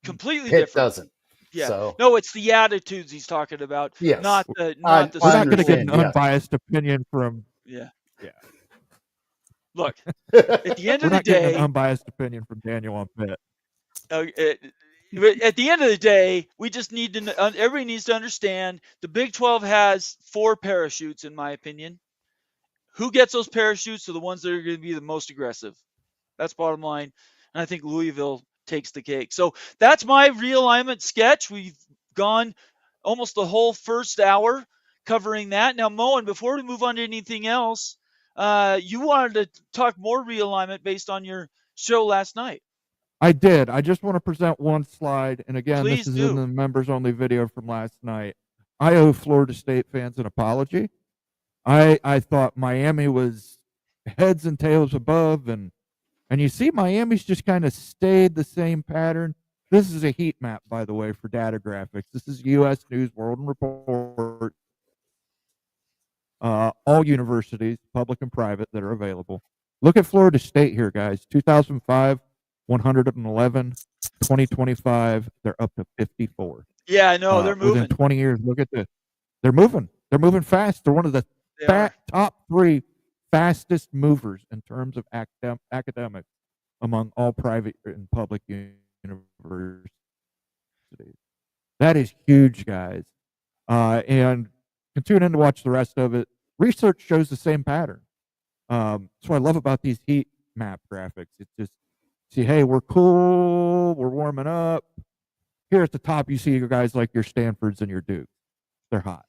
Completely Pitt different. Doesn't. Yeah. So. No, it's the attitudes he's talking about. Yes. Not the. We're not going to get an unbiased opinion from. Yeah. Look, at the end of the day, an unbiased opinion from Daniel on Pitt. At the end of the day, we just need to. Everybody needs to understand the Big 12 has 4 parachutes, in my opinion. Who gets those parachutes are the ones that are going to be the most aggressive. That's bottom line. And I think Louisville takes the cake. So that's my realignment sketch. We've gone almost the whole first hour covering that. Now, Moen, before we move on to anything else, you wanted to talk more realignment based on your show last night. I did. I just want to present one slide. And again, Please this is do. in the members only video from last night. I owe Florida State fans an apology. I thought Miami was heads and tails above, and you see Miami's just kind of stayed the same pattern. This is a heat map, by the way, for data graphics. This is U.S. News World and Report. All universities, public and private, that are available. Look at Florida State here, guys. 2005, 111. 2025, they're up to 54. Yeah, I know. They're moving. Within 20 years, look at this. They're moving. They're moving fast. They're one of the top 3 fastest movers in terms of academics among all private and public universities. That is huge, guys. And can tune in to watch the rest of it. Research shows the same pattern. That's what I love about these heat map graphics. It's just, see, hey, we're cool. We're warming up. Here at the top, you see your guys like your Stanfords and your Dukes. They're hot.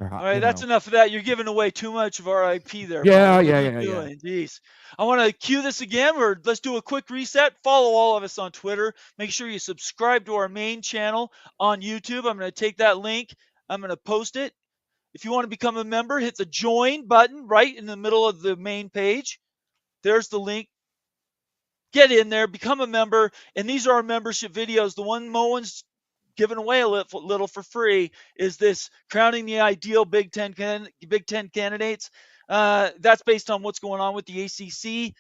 All right, that's enough of that. You're giving away too much of our IP there. Yeah. Jeez. I want to cue this again. Let's do a quick reset. Follow all of us on Twitter. Make sure you subscribe to our main channel on YouTube. I'm going to take that link. I'm going to post it. If you want to become a member, hit the join button right in the middle of the main page. There's the link. Get in there, become a member, and these are our membership videos. The one Moen's giving away a little for free is this crowning the ideal Big Ten candidates. That's based on what's going on with the ACC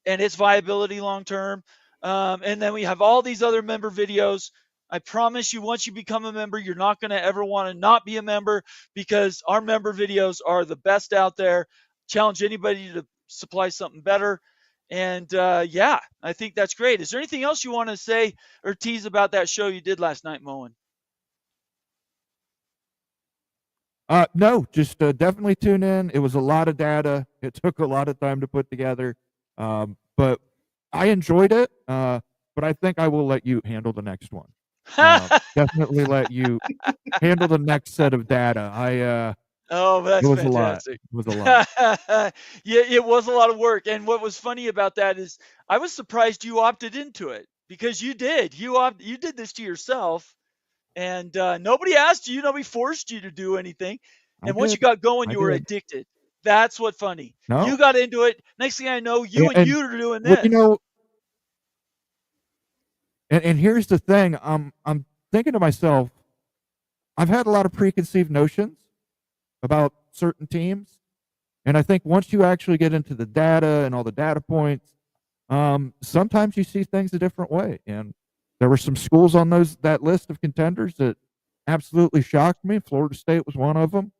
and its viability long term. And then we have all these other member videos. I promise you, once you become a member, you're not going to ever want to not be a member, because our member videos are the best out there. Challenge anybody to supply something better. And yeah, I think that's great. Is there anything else you want to say or tease about that show you did last night, Moen? No, just definitely tune in. It was a lot of data. It took a lot of time to put together, but I enjoyed it. But I think I will let you handle the next one. Definitely let you handle the next set of data. Oh, that's it was fantastic. A lot. It was a lot. Yeah, it was a lot of work. And what was funny about that is I was surprised you opted into it, because you did. You did this to yourself, and nobody asked you. Nobody forced you to do anything. And once you got going, you were addicted. That's what's funny. No. You got into it. Next thing I know, you are doing this. Well, you know, and here's the thing. I'm thinking to myself, I've had a lot of preconceived notions about certain teams, and I think once you actually get into the data and all the data points, sometimes you see things a different way. And there were some schools on that list of contenders that absolutely shocked me. Florida State was one of them,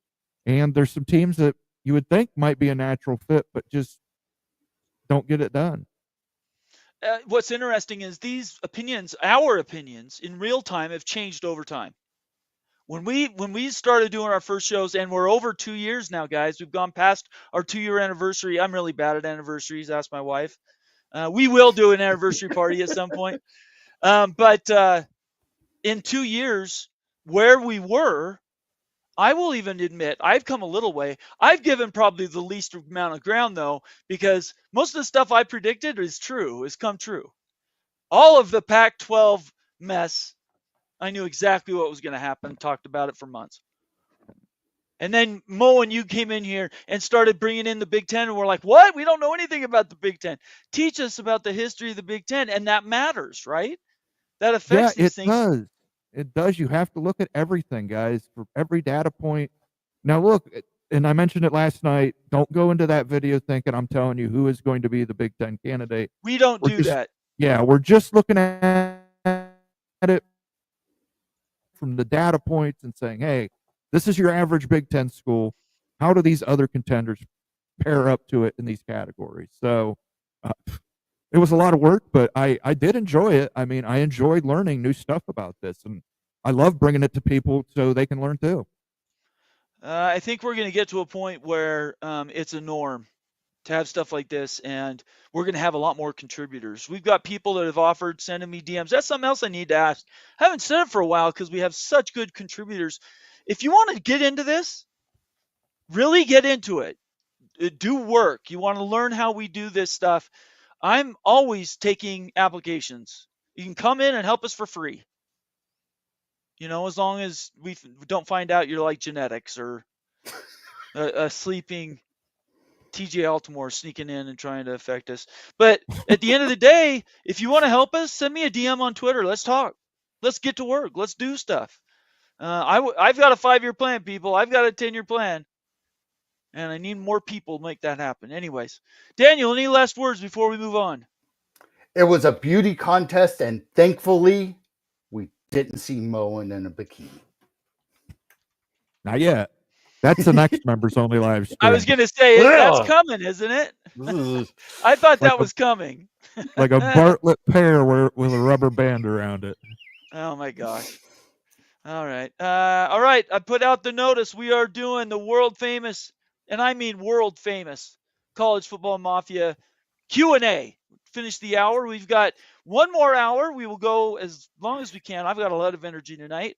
and there's some teams that you would think might be a natural fit, but just don't get it done. What's interesting is these opinions, our opinions in real time, have changed over time. When we started doing our first shows, and we're over 2 years now, guys, we've gone past our 2-year anniversary. I'm really bad at anniversaries. Ask my wife. We will do an anniversary party at some point. But in 2 years, where we were, I will even admit I've come a little way. I've given probably the least amount of ground, though, because most of the stuff I predicted is true, has come true. All of the Pac-12 mess, I knew exactly what was going to happen, talked about it for months. And then Mo and you came in here and started bringing in the Big Ten, and we're like, what? We don't know anything about the Big Ten. Teach us about the history of the Big Ten, and that matters, right? That affects these things. Yeah, it does. It does. You have to look at everything, guys, for every data point. Now, look, and I mentioned it last night, don't go into that video thinking I'm telling you who is going to be the Big Ten candidate. We don't do that. Yeah, we're just looking at it from the data points and saying, hey, this is your average Big Ten school. How do these other contenders pair up to it in these categories? So it was a lot of work, but I did enjoy it. I mean, I enjoyed learning new stuff about this, and I love bringing it to people so they can learn too. I think we're going to get to a point where it's a norm to have stuff like this, and we're going to have a lot more contributors. We've got people that have offered sending me DMs. That's something else I need to ask. I haven't said it for a while because we have such good contributors. If you want to get into this, really get into it. Do work. You want to learn how we do this stuff. I'm always taking applications. You can come in and help us for free. You know, as long as we don't find out you're like genetics or a sleeping TJ Altimore sneaking in and trying to affect us. But at the end of the day, if you want to help us, send me a DM on Twitter. Let's talk. Let's get to work. Let's do stuff. I've got a 5-year plan, people. I've got a 10-year plan. And I need more people to make that happen. Anyways, Daniel, any last words before we move on? It was a beauty contest, and thankfully, we didn't see Moen in a bikini. Not yet. That's the next members only live stream. I was going to say, that's coming, isn't it? I thought that was coming. Like a Bartlett pear with a rubber band around it. Oh, my gosh. All right. All right. I put out the notice. We are doing the world famous, and I mean world famous, College Football Mafia Q&A. Finish the hour. We've got one more hour. We will go as long as we can. I've got a lot of energy tonight.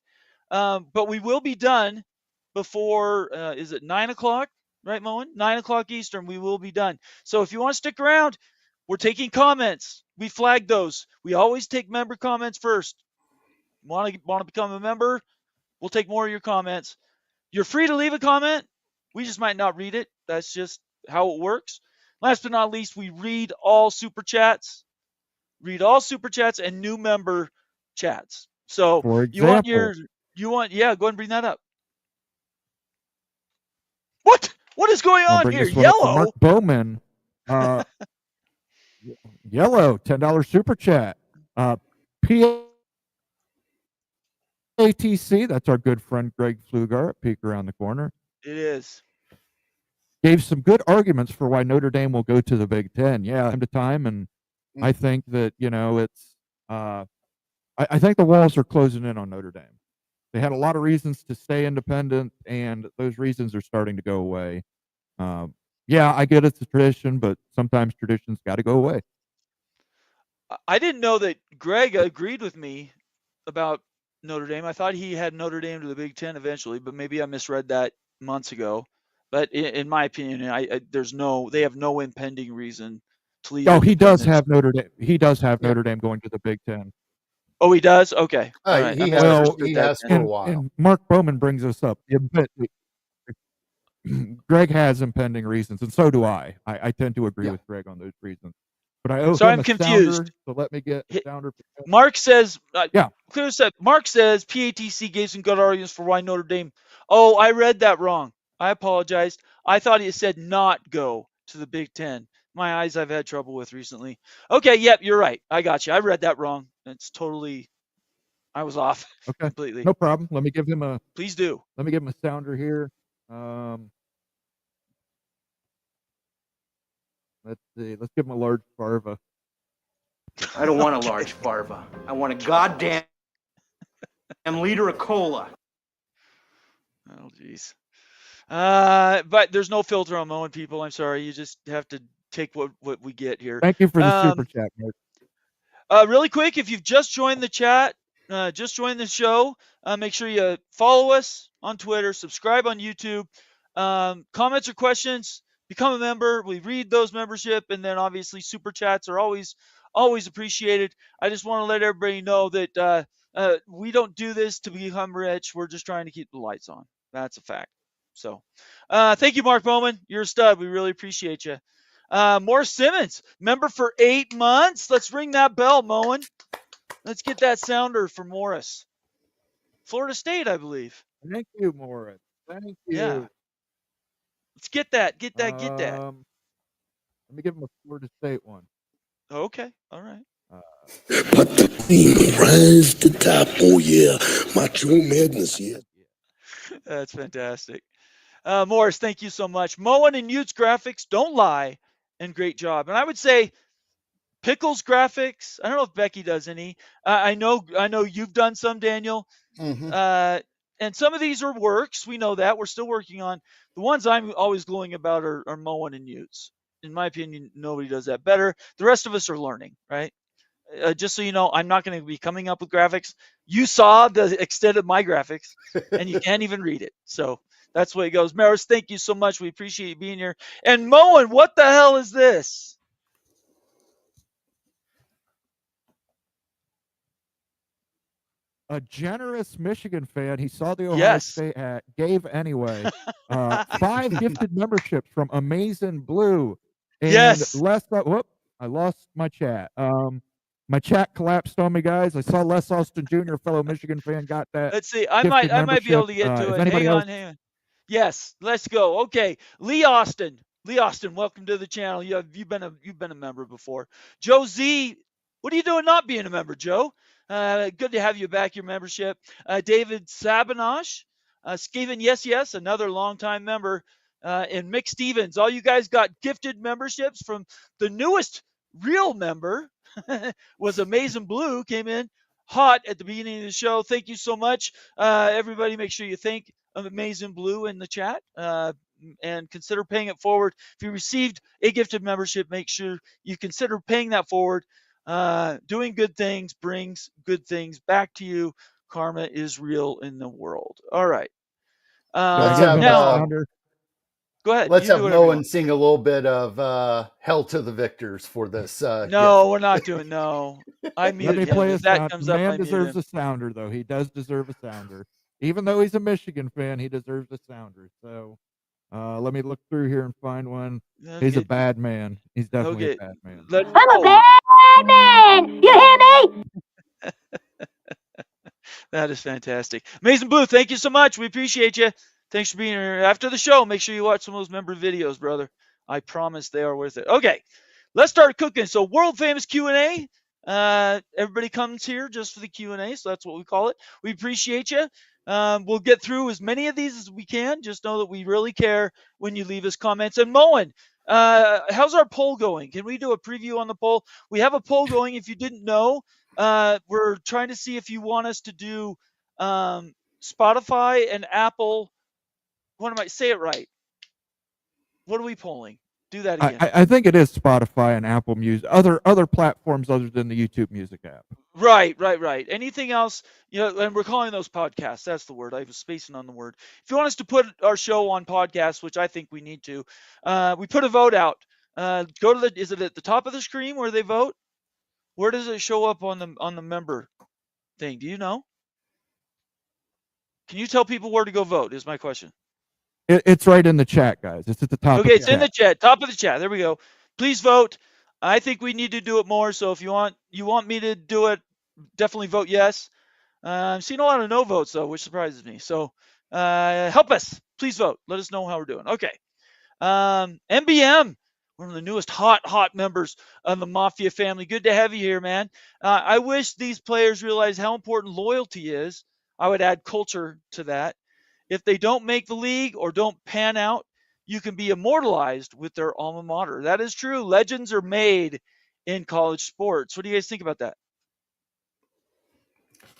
But we will be done before, is it 9 o'clock? Right, Moen? 9 o'clock Eastern, we will be done. So if you want to stick around, we're taking comments. We flagged those. We always take member comments first. Want to become a member? We'll take more of your comments. You're free to leave a comment. We just might not read it. That's just how it works. Last but not least, we read all super chats. Read all super chats and new member chats. So For example, go ahead and bring that up. What is going on here? Yellow. Mark Bowman. Yellow, $10 super chat. ATC, that's our good friend Greg Pflugar at Peek Around the Corner. It is. Gave some good arguments for why Notre Dame will go to the Big Ten. Yeah, time to time, and I think that, it's I think the walls are closing in on Notre Dame. They had a lot of reasons to stay independent, and those reasons are starting to go away. Yeah, I get it's a tradition, but sometimes traditions got to go away. I didn't know that Greg agreed with me about Notre Dame. I thought he had Notre Dame to the Big Ten eventually, but maybe I misread that months ago. But in my opinion, they have no impending reason to leave. Oh, he does have Notre Dame. He does have Notre Dame going to the Big Ten. Oh, he does? Okay. All right. He has for a while. And Mark Bowman brings us up. Greg has impending reasons, and so do I. I tend to agree with Greg on those reasons. But I owe him I'm a confused. sounder, so let me get a sounder. Mark says, Clear said, Mark says PATC gave some good arguments for why Notre Dame. Oh, I read that wrong. I apologized. I thought he said not go to the Big Ten. My eyes I've had trouble with recently. Okay, yep, you're right. I got you. I read that wrong. I was off completely. No problem. Let me give him a. Please do. Let me give him a sounder here. Let's see. Let's give him a large farva. I don't want a large farva. I want a goddamn liter of cola. Oh, geez. But there's no filter on Moen, people. I'm sorry. You just have to take what we get here. Thank you for the super chat, Mark. Really quick, if you've just joined the chat, just joined the show, make sure you follow us on Twitter, subscribe on YouTube, comments or questions, become a member. We read those membership, and then obviously super chats are always appreciated. I just want to let everybody know that we don't do this to become rich. We're just trying to keep the lights on. That's a fact. So thank you, Mark Bowman. You're a stud. We really appreciate you. Morris Simmons, member for 8 months. Let's ring that bell, Moen. Let's get that sounder for Morris. Florida State, I believe. Thank you, Morris. Thank you. Yeah. Let's get that. Get that. Let me give him a Florida State one. Okay. All right. But the team rise to top. Oh, yeah. Macho Madness, yeah. That's fantastic. Morris, thank you so much. Moen and Utes graphics, don't lie, and great job. And I would say Pickles graphics. I don't know if Becky does any. I know you've done some, Daniel. Mm-hmm. And some of these are works. We know that. We're still working on. The ones I'm always glowing about are Moen and Utes. In my opinion, nobody does that better. The rest of us are learning, right? Just so you know, I'm not going to be coming up with graphics. You saw the extent of my graphics, and you can't even read it. So that's the way it goes. Maris, thank you so much. We appreciate you being here. And Moen, what the hell is this? A generous Michigan fan. He saw the Ohio State hat, gave anyway. 5 gifted memberships from Amazing Blue. And I lost my chat. My chat collapsed on me, guys. I saw Les Austin Jr., a fellow Michigan fan, got that. Let's see. I might be able to get to it. Hang on. Yes, let's go. Okay, Lee Austin, welcome to the channel. You've been a member before. Joe Z, what are you doing not being a member, Joe? Good to have you back. Your membership. David Sabinosh, Steven, yes, another longtime member, and Mick Stevens. All you guys got gifted memberships from the newest real member. Was Amazing Blue, came in hot at the beginning of the show. Thank you so much. Everybody make sure you thank Amazing Blue in the chat and consider paying it forward. If you received a gifted membership, make sure you consider paying that forward. Doing good things brings good things back to you. Karma is real in the world. All right. Go ahead. Let's have Moen sing a little bit of Hell to the Victors for this. No, we're not doing no. I muted him. Play if that comes man up, deserves a sounder, though. He does deserve a sounder. Even though he's a Michigan fan, he deserves a sounder. So let me look through here and find one. Okay. He's a bad man. He's definitely a bad man. I'm a bad man. You hear me? That is fantastic. Amazing Blue, thank you so much. We appreciate you. Thanks for being here. After the show, make sure you watch some of those member videos, brother. I promise they are worth it. Okay, let's start cooking. So world famous Q&A. Everybody comes here just for the Q&A, so that's what we call it. We appreciate you. We'll get through as many of these as we can. Just know that we really care when you leave us comments. And Moen, how's our poll going? Can we do a preview on the poll? We have a poll going. If you didn't know, we're trying to see if you want us to do Spotify and Apple. What am I? Say it right. What are we polling? Do that again. I think it is Spotify and Apple Music. Other platforms other than the YouTube Music app. Right. Anything else? And we're calling those podcasts. That's the word. I was spacing on the word. If you want us to put our show on podcasts, which I think we need to, we put a vote out. Go to is it at the top of the screen where they vote? Where does it show up on the member thing? Do you know? Can you tell people where to go vote? Is my question. It's right in the chat, guys. It's at the top. Okay, it's in the chat. Top of the chat. There we go. Please vote. I think we need to do it more. So if you want me to do it, definitely vote yes. I'm seeing a lot of no votes though, which surprises me. So help us. Please vote. Let us know how we're doing. Okay. MBM, one of the newest hot members of the Mafia family. Good to have you here, man. I wish these players realize how important loyalty is. I would add culture to that. If they don't make the league or don't pan out, you can be immortalized with their alma mater. That is true. Legends are made in college sports. What do you guys think about that?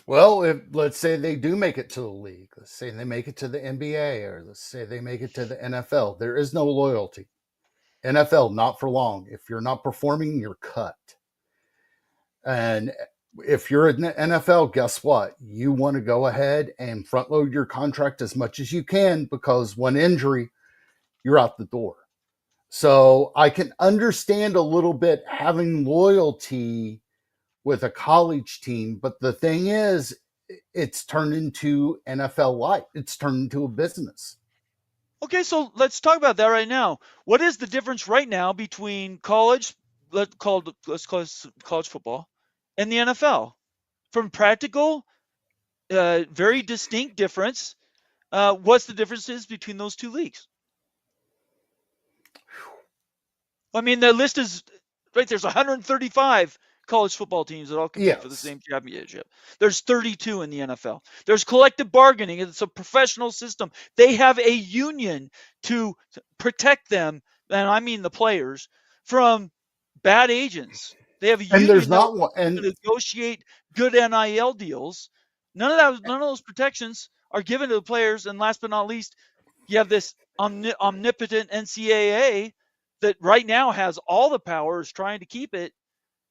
Well, let's say they do make it to the league, let's say they make it to the NBA, or let's say they make it to the NFL, there is no loyalty. NFL, not for long. If you're not performing, you're cut. And if you're in the NFL, guess what? You want to go ahead and front load your contract as much as you can, because one injury, you're out the door. So I can understand a little bit having loyalty with a college team, but the thing is, it's turned into NFL life. It's turned into a business. Okay, so let's talk about that right now. What is the difference right now between college, let's call it college football, and the NFL? From practical, very distinct difference. What's the differences between those two leagues? I mean, the list is right. There's 135 college football teams that all compete for the same championship. There's 32 in the NFL. There's collective bargaining. It's a professional system. They have a union to protect them, and I mean the players, from bad agents. They have a union there's not one, to negotiate good NIL deals. None of those protections are given to the players. And last but not least, you have this omnipotent NCAA that right now has all the powers, trying to keep it,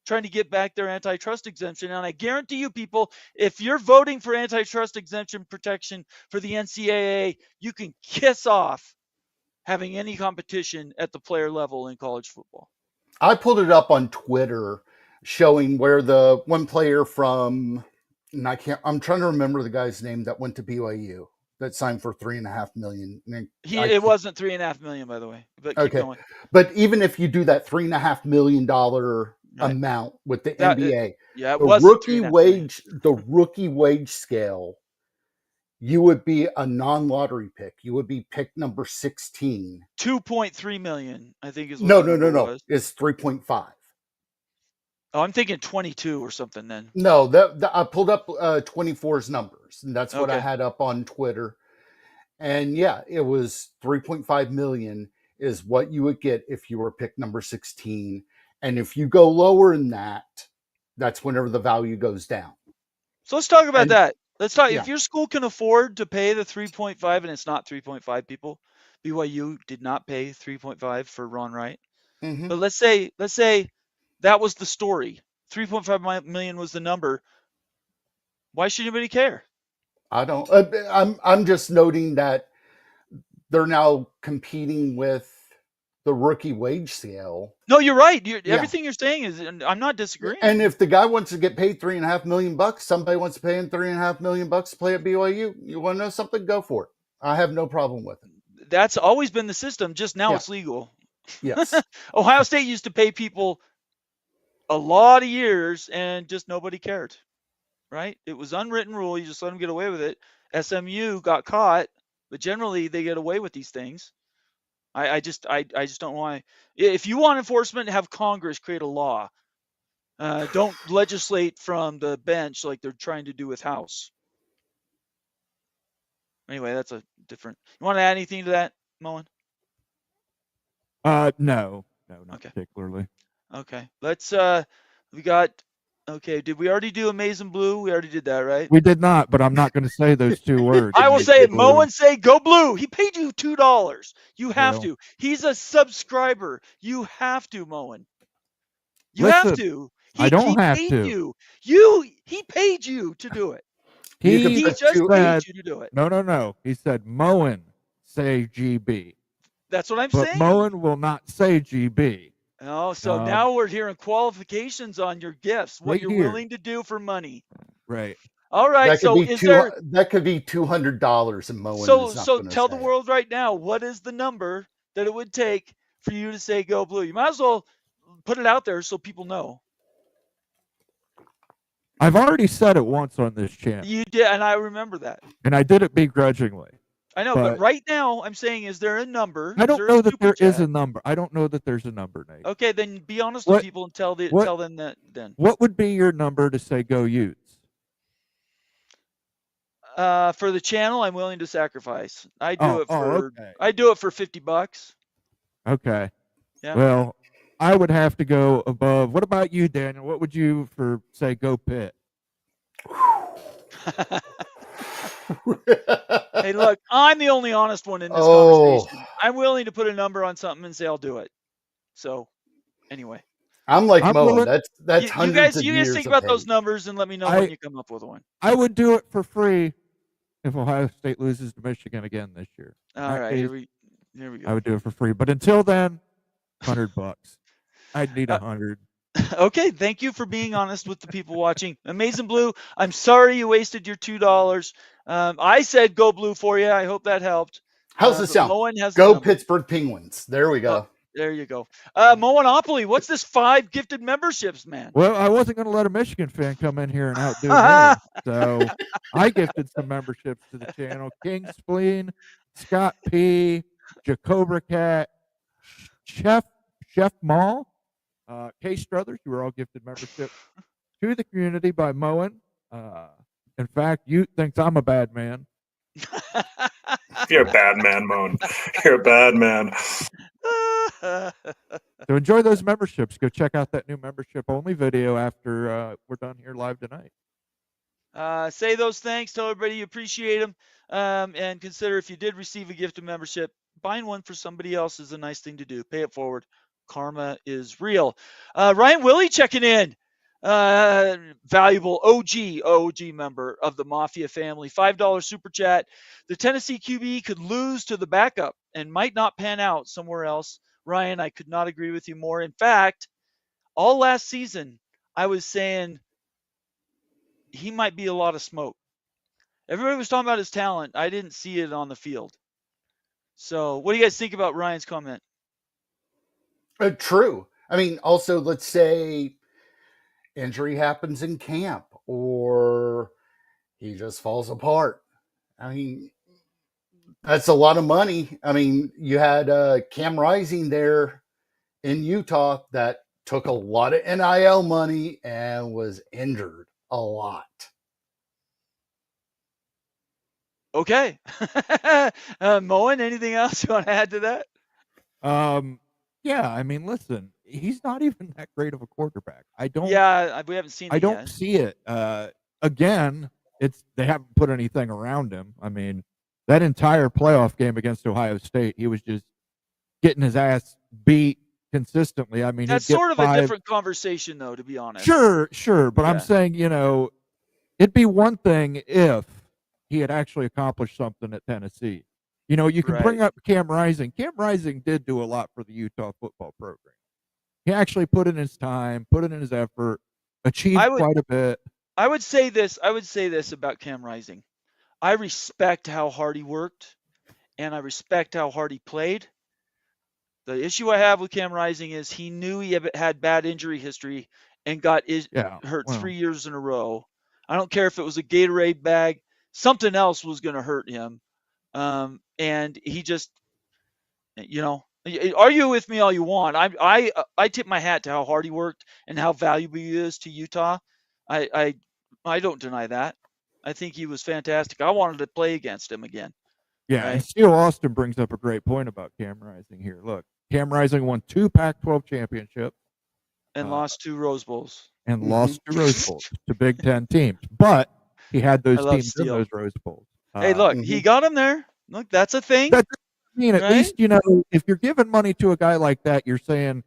trying to get back their antitrust exemption. And I guarantee you, people, if you're voting for antitrust exemption protection for the NCAA, you can kiss off having any competition at the player level in college football. I pulled it up on Twitter showing where the one player from, and I'm trying to remember the guy's name that went to BYU that signed for $3.5 million. It wasn't $3.5 million, by the way. But keep going. But even if you do that $3.5 million amount with the NBA, the rookie wage scale, you would be a non-lottery pick. You would be pick number 16. 2.3 million, I think is what no. It's 3.5. Oh, I'm thinking 22 or something then. No, I pulled up 24's numbers, and that's what I had up on Twitter. And yeah, it was 3.5 million is what you would get if you were pick number 16. And if you go lower than that, that's whenever the value goes down. So let's talk about that. Let's talk. If your school can afford to pay the 3.5, and it's not 3.5, people, BYU did not pay 3.5 for Ron Wright. Mm-hmm. But let's say that was the story. 3.5 million was the number. Why should anybody care? I don't. I'm just noting that they're now competing with the rookie wage scale. No, you're right. Everything you're saying is, and I'm not disagreeing. And if the guy wants to get paid $3.5 million, somebody wants to pay him $3.5 million to play at BYU. You want to know something? Go for it. I have no problem with it. That's always been the system. Just now it's legal. Yes. Ohio State used to pay people a lot of years, and just nobody cared. Right? It was unwritten rule. You just let them get away with it. SMU got caught, but generally they get away with these things. I just don't want. If you want enforcement, have Congress create a law. Don't legislate from the bench like they're trying to do with House. Anyway, that's a different. You want to add anything to that, Mullen? No, not particularly. Okay, let's. We got. Okay, did we already do Amazing Blue? We already did that, right? We did not, but I'm not going to say those two words. I will say it. Moen say, go blue. He paid you $2. You have to. He's a subscriber. You have to, Moen. You have to. I don't have to. He paid you to do it. He just paid you to do it. No. He said, Moen, say GB. That's what I'm but saying. Moen will not say GB. Oh, so now we're hearing qualifications on your gifts, what you're willing to do for money. Right. All right. So that could be $200 in Moen. So tell the world right now, what is the number that it would take for you to say go blue? You might as well put it out there so people know. I've already said it once on this channel. You did, and I remember that. And I did it begrudgingly. I know, but right now I'm saying, is there a number? I don't know that there is a number. I don't know that there's a number, Nate. Okay, then be honest with people and tell them that then. What would be your number to say go Utes? For the channel, I'm willing to sacrifice. I do it for $50. Okay. Yeah. Well, I would have to go above. What about you, Daniel? What would you say go Pitt? Hey, look, I'm the only honest one in this Oh. conversation. I'm willing to put a number on something and say I'll do it. So, anyway, I'm like I'm Moen. willing- That's you hundreds guys of you years guys think of about those hate. numbers and let me know when you come up with one. I would do it for free if Ohio State loses to Michigan again this year. In All that right, case, here we I go. would do it for free. But until then, $100. I'd need 100. Okay, thank you for being honest with the people watching. Amazing Blue, I'm sorry you wasted your $2. I said go Blue for you. I hope that helped. How's this sound? Moen has the Go number. Pittsburgh Penguins. There we go. There you go. Moenopoly, what's this 5 gifted memberships, man? Well, I wasn't going to let a Michigan fan come in here and outdo me. So I gifted some memberships to the channel. King Spleen, Scott P., Jacobra Cat, Chef Mall, Kay Struthers, you were all gifted memberships to the community by Moen. In fact, you thinks I'm a bad man. You're a bad man, Moen. You're a bad man. So enjoy those memberships. Go check out that new membership-only video after we're done here live tonight. Say those thanks. Tell everybody you appreciate them. And consider if you did receive a gift of membership, buying one for somebody else is a nice thing to do. Pay it forward. Karma is real. Ryan Willie checking in. Valuable OG member of the Mafia family. $5 super chat. The Tennessee QB could lose to the backup and might not pan out somewhere else. Ryan, I could not agree with you more. In fact, all last season, I was saying he might be a lot of smoke. Everybody was talking about his talent. I didn't see it on the field. So what do you guys think about Ryan's comment? True. I mean, also, let's say injury happens in camp or he just falls apart. I mean, that's a lot of money. I mean, you had Cam Rising there in Utah that took a lot of NIL money and was injured a lot. Okay. Moen, anything else you want to add to that? Yeah, I mean, listen, he's not even that great of a quarterback. Yeah, we haven't seen it I don't yet. see it. Again, they haven't put anything around him. I mean, that entire playoff game against Ohio State, he was just getting his ass beat consistently. I mean, that's sort of a different conversation, though, to be honest. Sure. But I'm saying, it'd be one thing if he had actually accomplished something at Tennessee. You can bring up Cam Rising. Cam Rising did do a lot for the Utah football program. He actually put in his time, put in his effort, achieved quite a bit. I would say this about Cam Rising. I respect how hard he worked, and I respect how hard he played. The issue I have with Cam Rising is he knew he had bad injury history and got hurt 3 years in a row. I don't care if it was a Gatorade bag. Something else was going to hurt him. And he just, argue with me all you want. I tip my hat to how hard he worked and how valuable he is to Utah. I don't deny that. I think he was fantastic. I wanted to play against him again. Yeah, right? And Steele Austin brings up a great point about Cam Rising here. Look, Cam Rising won 2 Pac-12 championships. And lost 2 Rose Bowls. And lost 2 Rose Bowls to Big Ten teams. But he had those teams in those Rose Bowls. Hey, look, he got him there. Look, that's a thing. At least, if you're giving money to a guy like that, you're saying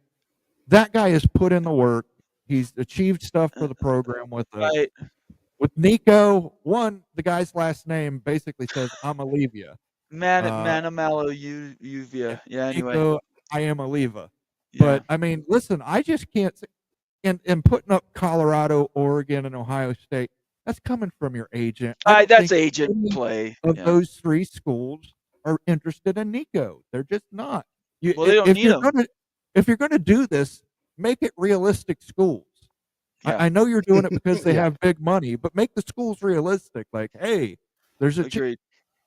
that guy has put in the work. He's achieved stuff for the program with Nico. The guy's last name basically says Iamaleava. Manamalo Uvia. Yeah, anyway. Nico Iamaleava. But, I mean, listen, I just can't say, and putting up Colorado, Oregon, and Ohio State, that's coming from your agent. That's agent play. Those 3 schools are interested in Nico. They're just not. They don't need him. If you're going to do this, make it realistic schools. Yeah. I know you're doing it because they have big money, but make the schools realistic. Like, hey, there's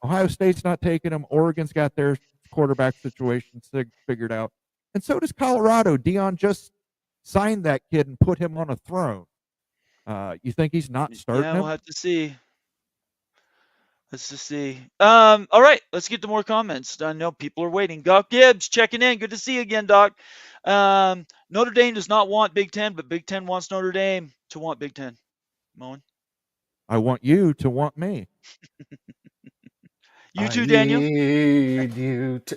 Ohio State's not taking them. Oregon's got their quarterback situation figured out. And so does Colorado. Dion just signed that kid and put him on a throne. You think he's not starting him? We'll have to see. Let's just see. All right, let's get to more comments. I know people are waiting. Doc Gibbs checking in. Good to see you again, Doc. Notre Dame does not want Big Ten, but Big Ten wants Notre Dame to want Big Ten. Moen. I want you to want me. You too, Daniel.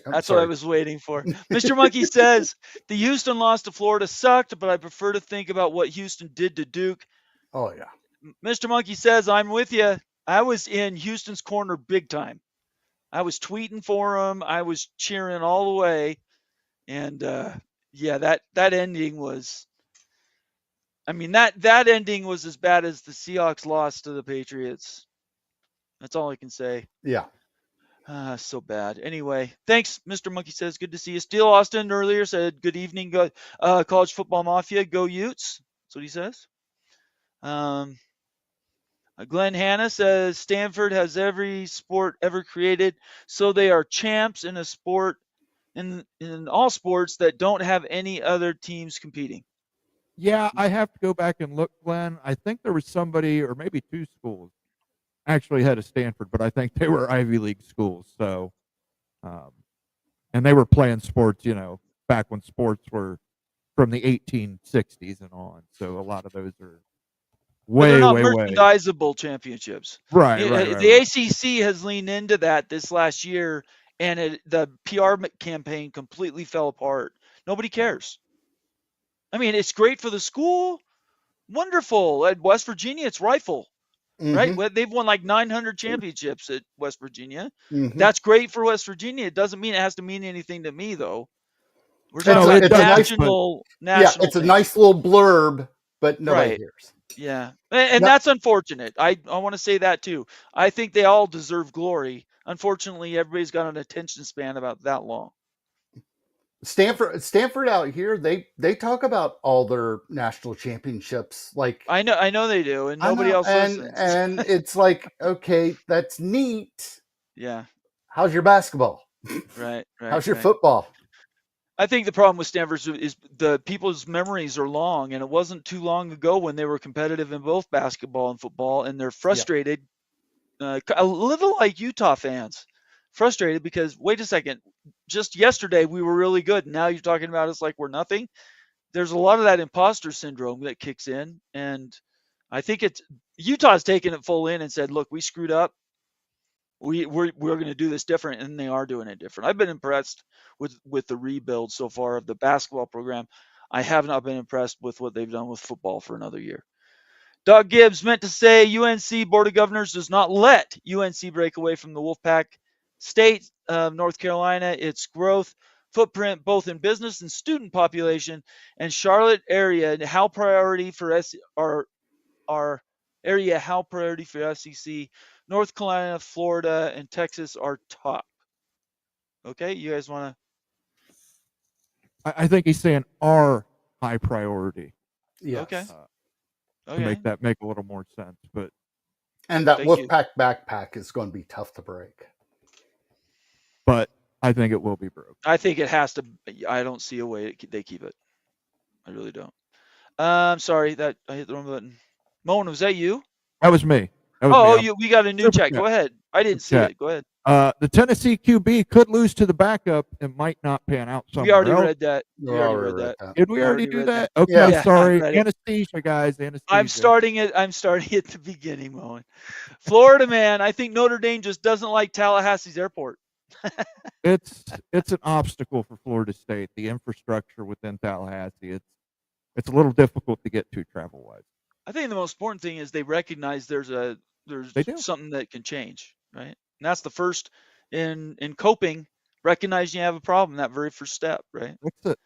That's what I was waiting for. Mr. Monkey says the Houston loss to Florida sucked, but I prefer to think about what Houston did to Duke. Oh yeah. Mr. Monkey says I'm with you. I was in Houston's corner big time. I was tweeting for him. I was cheering all the way, and yeah, that ending was. I mean that ending was as bad as the Seahawks loss to the Patriots. That's all I can say. Yeah. So bad. Anyway, thanks, Mr. Monkey says. Good to see you. Steele Austin earlier said, good evening, College Football Mafia. Go Utes. That's what he says. Glenn Hanna says, Stanford has every sport ever created, so they are champs in a sport, in all sports that don't have any other teams competing. Yeah, I have to go back and look, Glenn. I think there was somebody, or maybe two schools, actually had a Stanford, but I think they were Ivy League schools. So, and they were playing sports, back when sports were from the 1860s and on. So a lot of those are they're not merchandisable championships. Right. The ACC has leaned into that this last year, and the PR campaign completely fell apart. Nobody cares. I mean, it's great for the school. Wonderful. At West Virginia, it's rifle. Right? They've won like 900 championships at West Virginia. That's great for West Virginia. It doesn't mean it has to mean anything to me, though. We're talking about national. Yeah, it's a nice little blurb, but nobody hears. Yeah, and that's unfortunate. I want to say that too. I think they all deserve glory. Unfortunately, everybody's got an attention span about that long. Stanford out here, they talk about all their national championships. Like I know they do, and nobody else listens. And it's like, okay, that's neat. Yeah. How's your basketball? Right. How's your football? I think the problem with Stanford is the people's memories are long, and it wasn't too long ago when they were competitive in both basketball and football, and they're frustrated, a little like Utah fans, frustrated because, wait a second, just yesterday we were really good, and now you're talking about us like we're nothing. There's a lot of that imposter syndrome that kicks in, and I think Utah's taken it full in and said, look, we screwed up. We're going to do this different, and they are doing it different. I've been impressed with the rebuild so far of the basketball program. I have not been impressed with what they've done with football for another year. Doug Gibbs meant to say UNC Board of Governors does not let UNC break away from the Wolfpack state of North Carolina. Its growth footprint, both in business and student population, and Charlotte area, and how priority for our area, how priority for SEC. North Carolina, Florida, and Texas are top. Okay, you guys want to? I think he's saying our high priority. Yes. Okay. To make a little more sense, and that Wolfpack backpack is going to be tough to break. But I think it will be broke. I think it has to. I don't see a way they keep it. I really don't. Sorry that I hit the wrong button. Moen, was that you? That was me. We got a new check. Go ahead. I didn't see it. Go ahead. The Tennessee QB could lose to the backup and might not pan out somewhere else. We already read that. Did we already do that? Okay, yeah, sorry. Anesthesia, guys. Anesthesia. I'm starting at the beginning, Moen. Florida man, I think Notre Dame just doesn't like Tallahassee's airport. It's an obstacle for Florida State. The infrastructure within Tallahassee, it's a little difficult to get to travel wise. I think the most important thing is they recognize there's something that can change, right? And that's the first in coping, recognizing you have a problem, that very first step, right? That's it.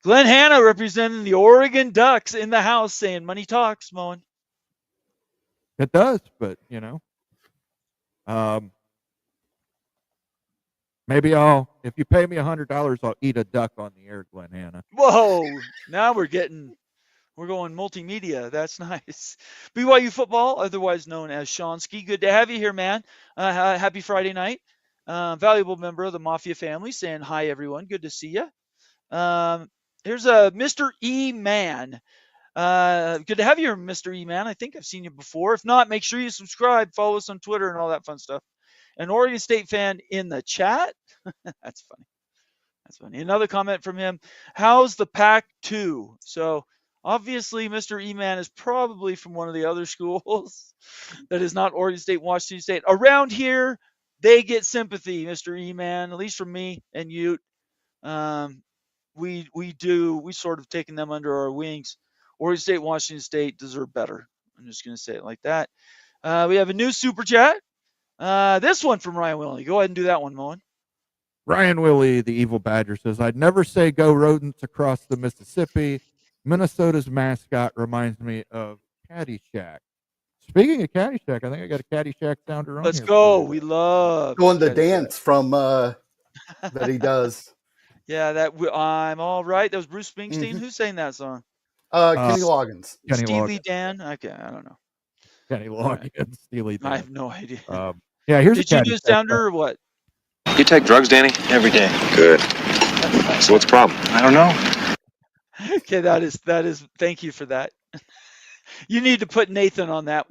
Glenn Hanna representing the Oregon Ducks in the house saying money talks, Moen. It does, but maybe if you pay me $100, I'll eat a duck on the air, Glenn Hanna. Whoa, now we're going multimedia. That's nice. BYU football, otherwise known as Shonsky. Good to have you here, man. Happy Friday night. Valuable member of the Mafia family saying hi, everyone. Good to see you. Here's a Mr. E. Man. Good to have you here, Mr. E-Man. I think I've seen you before. If not, make sure you subscribe, follow us on Twitter and all that fun stuff. An Oregon State fan in the chat. That's funny. That's funny. Another comment from him. How's the Pac-2? So obviously, Mr. E-Man is probably from one of the other schools that is not Oregon State, Washington State. Around here, they get sympathy, Mr. E-Man, at least from me and Ute. We sort of taken them under our wings. Oregon State, Washington State deserve better. I'm just going to say it like that. We have a new super chat. This one from Ryan Willie. Go ahead and do that one, Moen. Ryan Willie, the evil badger, says, I'd never say go rodents across the Mississippi. Minnesota's mascot reminds me of Caddyshack. Speaking of Caddyshack, I think I got a Caddyshack sounder on Let's here. go. We love doing the dance from that he does. Yeah, I'm all right. That was Bruce Springsteen. Who sang that song? Kenny Loggins. Steely Dan. Okay, I don't know. Kenny Loggins, Steely Dan. I have no idea. Yeah, here's Did you do a sounder or what? You take drugs, Danny? Every day. Good. So what's the problem? I don't know. Okay, that is. Thank you for that. You need to put Nathan on that.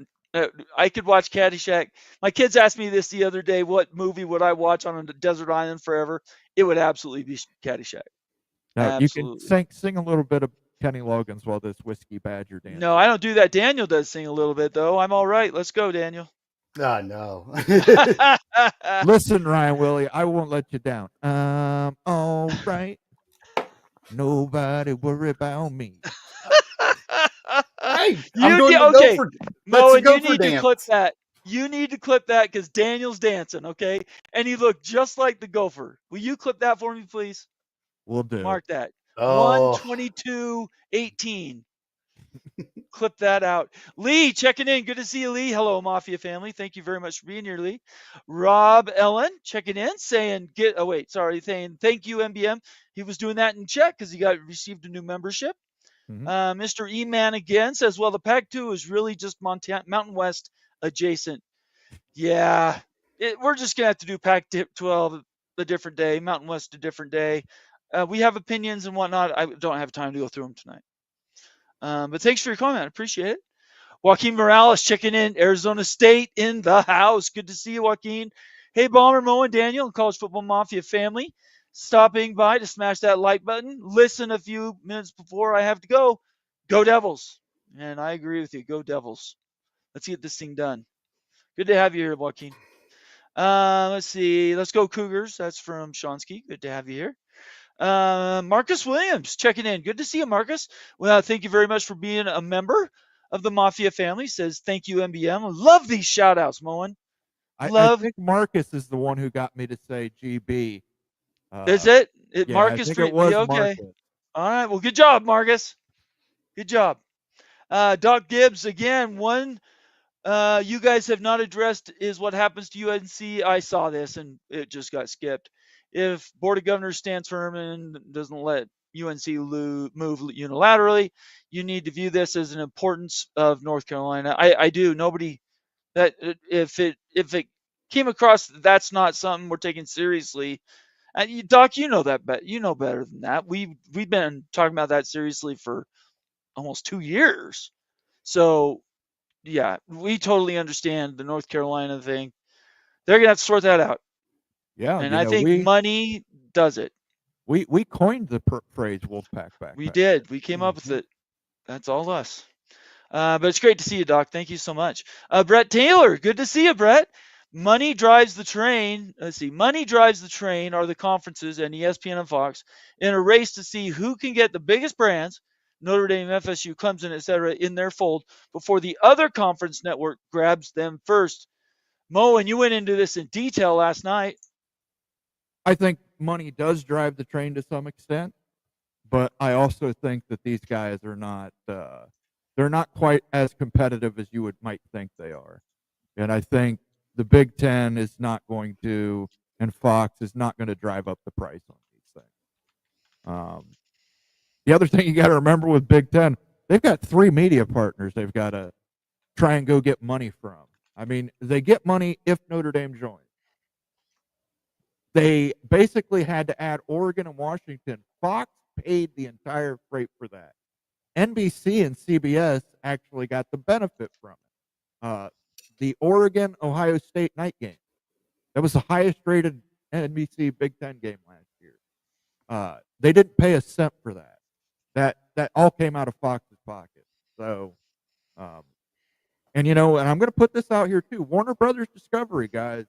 I could watch Caddyshack. My kids asked me this the other day. What movie would I watch on a desert island forever? It would absolutely be Caddyshack. Now, you can sing a little bit of Kenny Loggins while this whiskey badger dances. No, I don't do that. Daniel does sing a little bit though. I'm all right. Let's go, Daniel. No. Listen, Ryan Willie, I won't let you down. All right. Nobody worry about me. Hey, I'm doing the okay. Mo, you need dance. to clip that. You need to clip that because Daniel's dancing, okay? And he looked just like the gopher. Will you clip that for me, please? Will do. Mark that. Oh. 1:22:18. Clip that out. Lee, checking in. Good to see you, Lee. Hello, Mafia family. Thank you very much for being here, Lee. Rob Ellen checking in, saying saying thank you, MBM. He was doing that in Czech because he received a new membership. Mr. E-Man again says, well, the Pac-2 is really just Mountain West adjacent. Yeah, we're just going to have to do Pac-12 a different day, Mountain West a different day. We have opinions and whatnot. I don't have time to go through them tonight. But thanks for your comment. Appreciate it. Joaquin Morales checking in. Arizona State in the house. Good to see you, Joaquin. Hey, Bomber, Mo, and Daniel and College Football Mafia family. Stopping by to smash that like button. Listen a few minutes before I have to go. Go Devils. And I agree with you. Go Devils. Let's get this thing done. Good to have you here, Joaquin. Let's see. Let's go Cougars. That's from Shonsky. Good to have you here. Marcus Williams checking in. Good to see you, Marcus. Well, thank you very much for being a member of the Mafia family. Says thank you, MBM. Love these shout outs, Moen. I think Marcus is the one who got me to say GB. Is it? Yeah, Marcus? I think it was okay. Marcus. All right. Well, good job, Marcus. Good job. Doc Gibbs, again, one you guys have not addressed is what happens to UNC. I saw this and it just got skipped. If Board of Governors stands firm and doesn't let UNC move unilaterally, you need to view this as an importance of North Carolina. I do. Nobody that if it came across that's not something we're taking seriously. And Doc, you know that you know better than that. We've been talking about that seriously for almost 2 years. So yeah, we totally understand the North Carolina thing. They're gonna have to sort that out. Yeah, and I think money does it. We coined the phrase Wolfpack back. We did. We came up with it. That's all us. But it's great to see you, Doc. Thank you so much. Brett Taylor, good to see you, Brett. Money drives the train. Let's see. Money drives the train are the conferences and ESPN and Fox in a race to see who can get the biggest brands, Notre Dame, FSU, Clemson, etc., in their fold before the other conference network grabs them first. Mo, and you went into this in detail last night. I think money does drive the train to some extent, but I also think that these guys are not they're not quite as competitive as you might think they are. And I think the Big Ten is not going to, and Fox is not going to drive up the price on these things. The other thing you got to remember with Big Ten, they've got 3 media partners they've got to try and go get money from. I mean, they get money if Notre Dame joins. They basically had to add Oregon and Washington. Fox paid the entire freight for that. NBC and CBS actually got the benefit from it. The Oregon-Ohio State night game. That was the highest rated NBC Big Ten game last year. They didn't pay a cent for that. That all came out of Fox's pocket. So, and and I'm going to put this out here too. Warner Brothers Discovery, guys.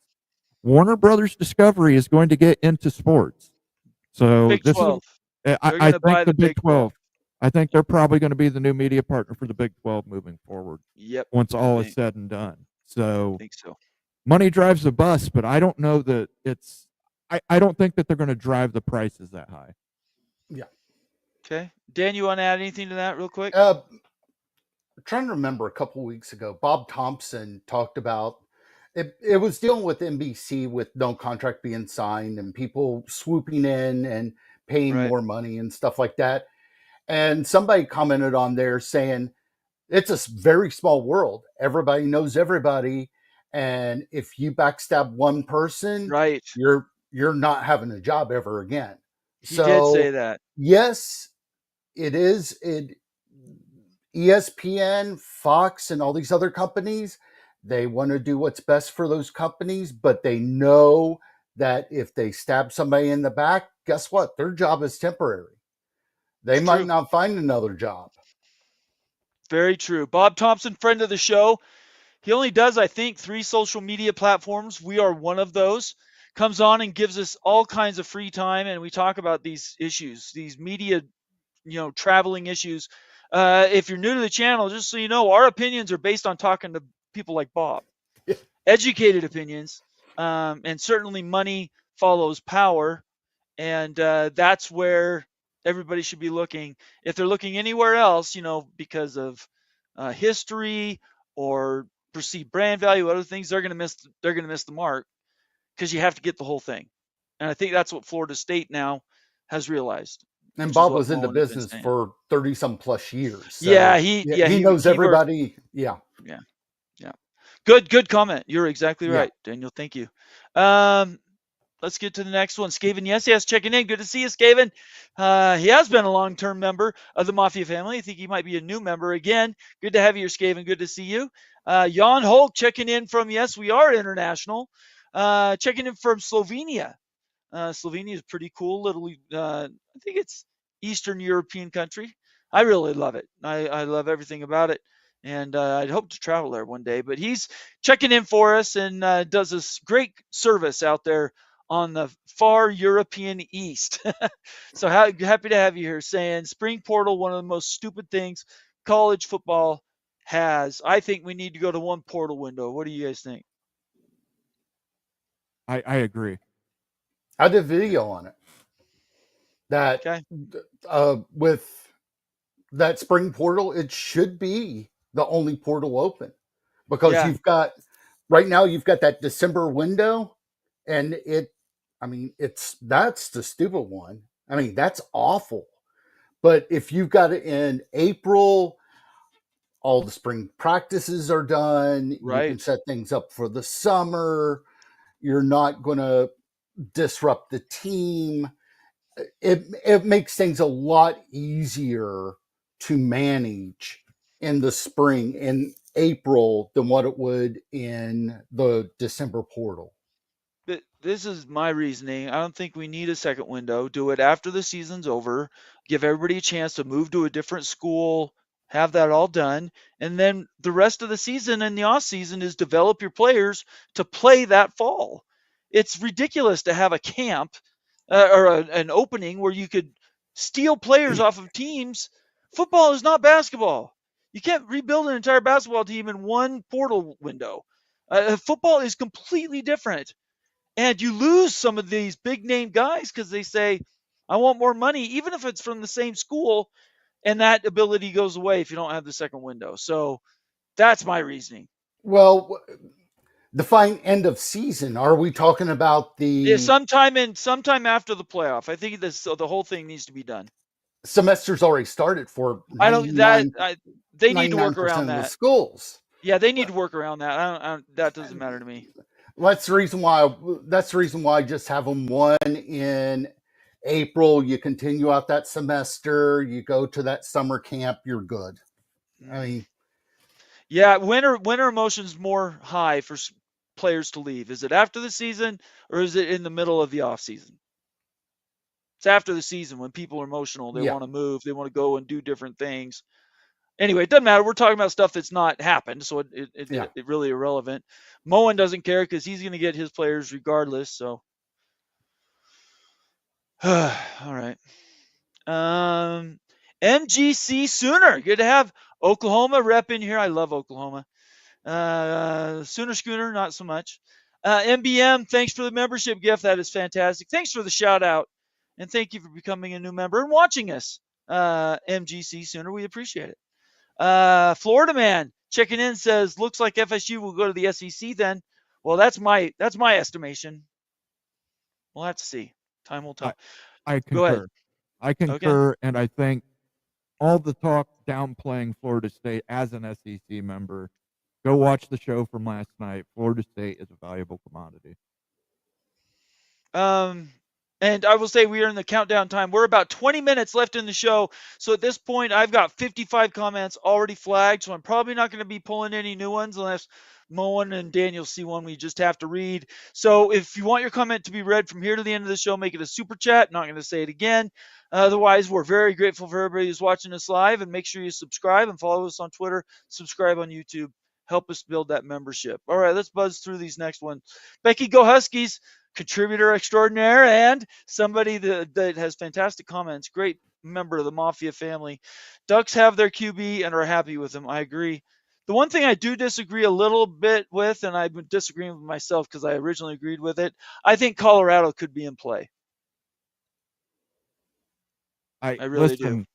Warner Brothers Discovery is going to get into sports. So Big this 12. I think the Big 12. I think they're probably going to be the new media partner for the Big 12 moving forward. Yep. Once all is said and done. So I think so. Money drives the bus, but I don't know that it's. I don't think that they're going to drive the prices that high. Yeah. Okay. Dan, you want to add anything to that real quick? Trying to remember a couple weeks ago, Bob Thompson talked about it was dealing with NBC with no contract being signed and people swooping in and paying more money and stuff like that. And somebody commented on there saying it's a very small world. Everybody knows everybody. And if you backstab one person, you're not having a job ever again. He did say that. Yes, it is. ESPN, Fox, and all these other companies, they want to do what's best for those companies, but they know that if they stab somebody in the back, guess what? Their job is temporary. They might not find another job. Very true. Bob Thompson, friend of the show. He only does, I think, 3 social media platforms. We are one of those. Comes on and gives us all kinds of free time, and we talk about these issues, these media, traveling issues. If you're new to the channel, just so you know, our opinions are based on talking to people like Bob. Educated opinions, and certainly money follows power, and that's where everybody should be looking. If they're looking anywhere else, because of history or perceived brand value, other things, they're going to miss the mark, because you have to get the whole thing. And I think that's what Florida State now has realized. And Bob was in the business for 30-some plus years. So he knows everybody. Yeah. Good comment. You're exactly right, Daniel. Thank you. Let's get to the next one. Skaven, yes, checking in. Good to see you, Skaven. He has been a long-term member of the Mafia family. I think he might be a new member again. Good to have you here, Skaven. Good to see you. Jan Hulk checking in from, yes, we are international. Checking in from Slovenia. Slovenia is pretty cool little, I think it's Eastern European country. I really love it. I love everything about it. And I'd hope to travel there one day. But he's checking in for us and does this great service out there on the far European East. So happy to have you here, saying spring portal, one of the most stupid things college football has. I think we need to go to one portal window. What do you guys think? I agree. I did a video on it. That with that spring portal, it should be the only portal open, because you've got that December window, and that's the stupid one. I mean, that's awful. But if you've got it in April, all the spring practices are done. You can set things up for the summer. You're not going to disrupt the team. It makes things a lot easier to manage in the spring in April than what it would in the December portal. This is my reasoning. I don't think we need a second window. Do it after the season's over. Give everybody a chance to move to a different school, have that all done. And then the rest of the season and the off season is develop your players to play that fall. It's ridiculous to have a camp or an opening where you could steal players off of teams. Football is not basketball. You can't rebuild an entire basketball team in one portal window. Football is completely different. And you lose some of these big name guys because they say, I want more money, even if it's from the same school. And that ability goes away if you don't have the second window. So that's my reasoning. Well, define end of season. Are we talking about sometime after the playoff? I think the whole thing needs to be done. Semester's already started for. They need to work around that. The schools. Yeah, they need to work around that. That doesn't matter to me. That's the reason why. That's the reason why I just have them one in April, you continue out that semester, you go to that summer camp, you're good. I mean, yeah, when are emotions more high for players to leave? Is it after the season or is it in the middle of the off season? It's after the season when people are emotional. They yeah, want to move. They want to go and do different things. Anyway, it doesn't matter. We're talking about stuff that's not happened, so it really irrelevant. Moen doesn't care because he's going to get his players regardless. So, all right. MGC Sooner. Good to have Oklahoma rep in here. I love Oklahoma. Sooner Schooner, not so much. MBM, thanks for the membership gift. That is fantastic. Thanks for the shout out. And thank you for becoming a new member and watching us. MGC Sooner, we appreciate it. Florida man checking in says, looks like FSU will go to the SEC then. Well, that's my estimation. We'll have to see. Time will tell. I concur. Go ahead. I concur, and I think all the talk downplaying Florida State as an SEC member, go watch the show from last night. Florida State is a valuable commodity. And I will say we are in the countdown time. We're about 20 minutes left in the show. So at this point, I've got 55 comments already flagged. So I'm probably not going to be pulling any new ones unless Moen and Daniel see one we just have to read. So if you want your comment to be read from here to the end of the show, make it a super chat. Not going to say it again. Otherwise, we're very grateful for everybody who's watching us live. And make sure you subscribe and follow us on Twitter. Subscribe on YouTube. Help us build that membership. All right, let's buzz through these next ones. Becky, go Huskies. Contributor extraordinaire and somebody that has fantastic comments. Great member of the Mafia family. Ducks have their QB and are happy with him. I agree. The one thing I do disagree a little bit with, and I've been disagreeing with myself because I originally agreed with it, I think Colorado could be in play. I really do.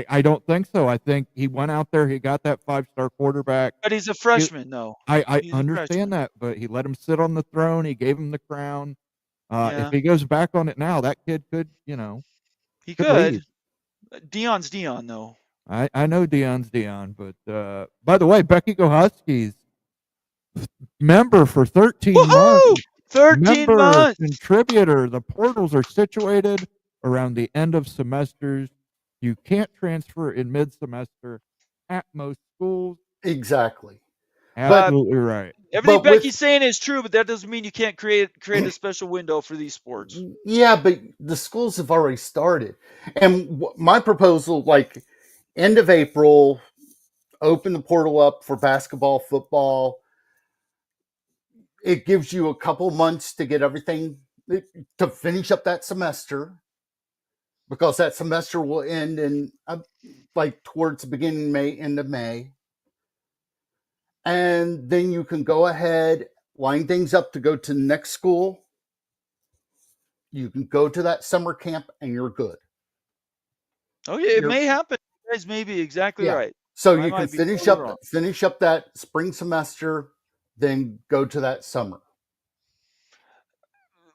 I don't think so. I think he went out there, he got that 5-star quarterback. But he's a freshman, though. I understand that, but he let him sit on the throne. He gave him the crown. If he goes back on it now, that kid could, he could. lead. Deion's Deion, though. I know Deion's Deion, but by the way, Becky Go Huskies, member for 13 months. 13 months. Contributor. The portals are situated around the end of semesters. You can't transfer in mid-semester at most schools. Exactly. Absolutely right. Everything Becky's saying is true, but that doesn't mean you can't create a special window for these sports. Yeah, but the schools have already started. And my proposal, like end of April, open the portal up for basketball, football. It gives you a couple months to get everything, to finish up that semester. Because that semester will end in towards the beginning of May, end of May. And then you can go ahead, line things up to go to the next school. You can go to that summer camp and you're good. Oh, yeah, it may happen. You guys may be exactly right. So you can finish up that spring semester, then go to that summer.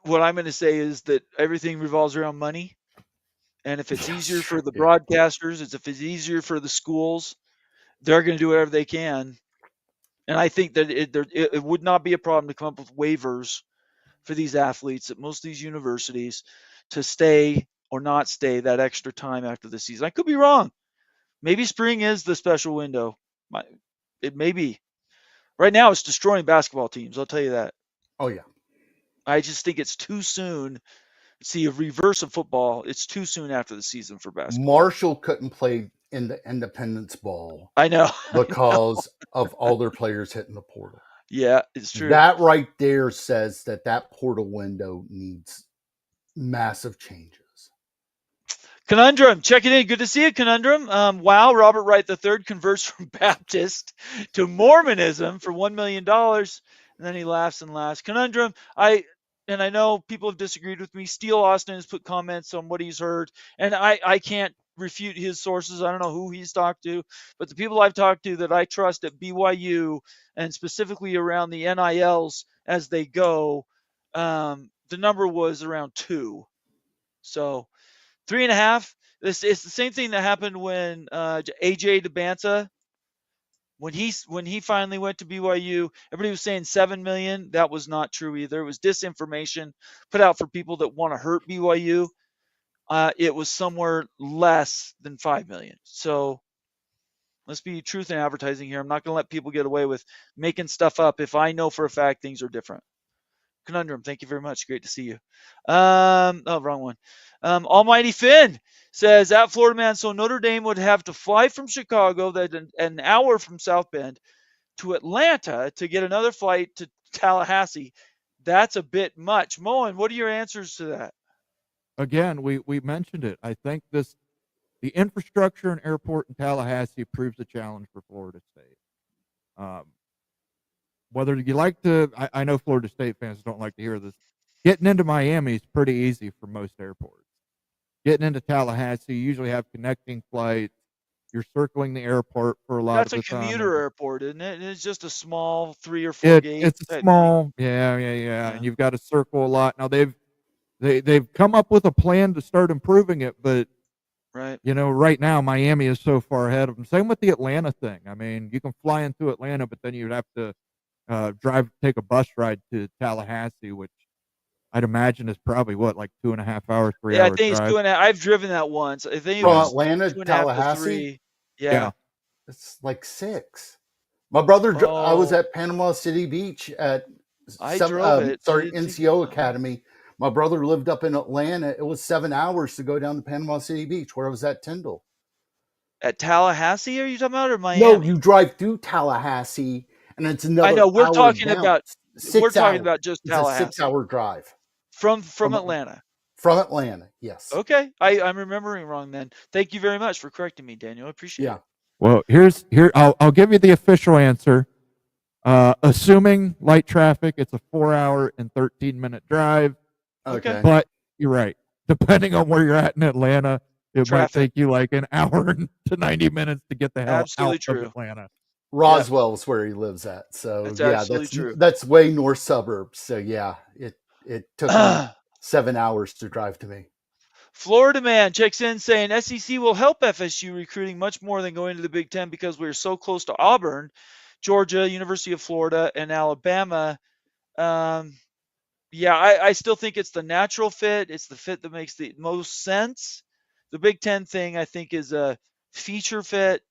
What I'm going to say is that everything revolves around money. And if it's easier for the broadcasters, if it's easier for the schools, they're going to do whatever they can. And I think that it would not be a problem to come up with waivers for these athletes at most of these universities to stay or not stay that extra time after the season. I could be wrong. Maybe spring is the special window. It may be. Right now, it's destroying basketball teams. I'll tell you that. Oh, yeah. I just think it's too soon. See, a reverse of football, it's too soon after the season for basketball. Marshall couldn't play in the Independence Bowl. I know. Because of all their players hitting the portal. Yeah, it's true. That right there says that portal window needs massive changes. Conundrum, check it in. Good to see you, Conundrum. Wow, Robert Wright III converts from Baptist to Mormonism for $1 million. And then he laughs and laughs. Conundrum, I know people have disagreed with me. Steele Austin has put comments on what he's heard, and I can't refute his sources. I don't know who he's talked to, but the people I've talked to that I trust at BYU, and specifically around the NILs as they go, the number was around 2. So 3.5. It's the same thing that happened when AJ DeBanza, when he finally went to BYU, everybody was saying 7 million. That was not true either. It was disinformation put out for people that want to hurt BYU. it was somewhere less than 5 million. So let's be truth in advertising here. I'm not going to let people get away with making stuff up if I know for a fact things are different. Conundrum, thank you very much. Great to see you. Oh, wrong one. Almighty Finn says, at Florida Man, so Notre Dame would have to fly from Chicago, an hour from South Bend, to Atlanta to get another flight to Tallahassee. That's a bit much. Moen, what are your answers to that? Again, we mentioned it. I think the infrastructure and airport in Tallahassee proves a challenge for Florida State. Whether you like to, I know Florida State fans don't like to hear this. Getting into Miami is pretty easy for most airports. Getting into Tallahassee, you usually have connecting flights. You're circling the airport for a lot of the time. That's a commuter airport, isn't it? And it's just a small 3 or 4 gate. It's a small, yeah, and you've got to circle a lot. Now they've come up with a plan to start improving it, but right, right now Miami is so far ahead of them. Same with the Atlanta thing. I mean, you can fly into Atlanta, but then you'd have to take a bus ride to Tallahassee, which I'd imagine is probably like 2.5 hours, 3 hours. Yeah, I think drive. it's 2.5. I've driven that once. I think it From was Atlanta to 2.5 to Tallahassee. 3. Yeah. It's like 6. My brother, I was at Panama City Beach at NCO Academy. My brother lived up in Atlanta. It was 7 hours to go down to Panama City Beach, where I was at Tyndall. At Tallahassee, are you talking about, or Miami? No, you drive through Tallahassee, and it's another. I know we're hour talking down. about. 6 We're talking hours. about just It's Tallahassee. a 6-hour drive from Atlanta. From Atlanta, yes. Okay, I'm remembering wrong then. Thank you very much for correcting me, Daniel. I appreciate it. Well, I'll give you the official answer. Assuming light traffic, it's a 4-hour and 13-minute drive. Okay. But you're right. Depending on where you're at in Atlanta, it might take you like an hour to 90 minutes to get the hell out of Atlanta. Roswell is where he lives at. So that's way north suburbs. So yeah, it took me 7 hours to drive to me. Florida Man checks in saying SEC will help FSU recruiting much more than going to the Big Ten because we're so close to Auburn, Georgia, University of Florida, and Alabama. I still think it's the natural fit. It's the fit that makes the most sense. The Big Ten thing, I think, is a feature fit.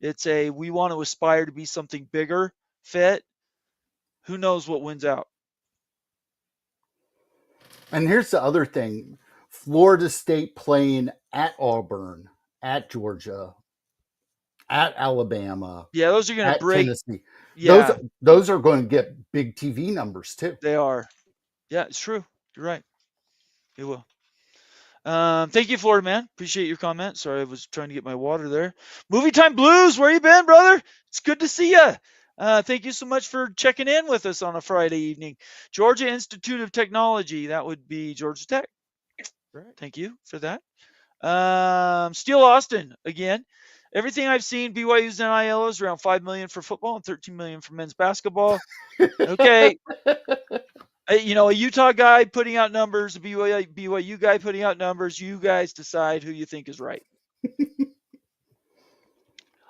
It's we want to aspire to be something bigger fit. Who knows what wins out? And here's the other thing. Florida State playing at Auburn, at Georgia, at Alabama. Yeah, those are going to break. Tennessee. Yeah. Those are going to get big TV numbers too. They are. Yeah, it's true. You're right. They will. Thank you, Florida Man. Appreciate your comment. Sorry, I was trying to get my water there. Movie Time Blues, where you been, brother? It's good to see you. Thank you so much for checking in with us on a Friday evening. Georgia Institute of Technology. That would be Georgia Tech. Right. Thank you for that. Steel Austin again. Everything I've seen, BYU's NIL is around $5 million for football and $13 million for men's basketball. Okay. A Utah guy putting out numbers, a BYU guy putting out numbers. You guys decide who you think is right.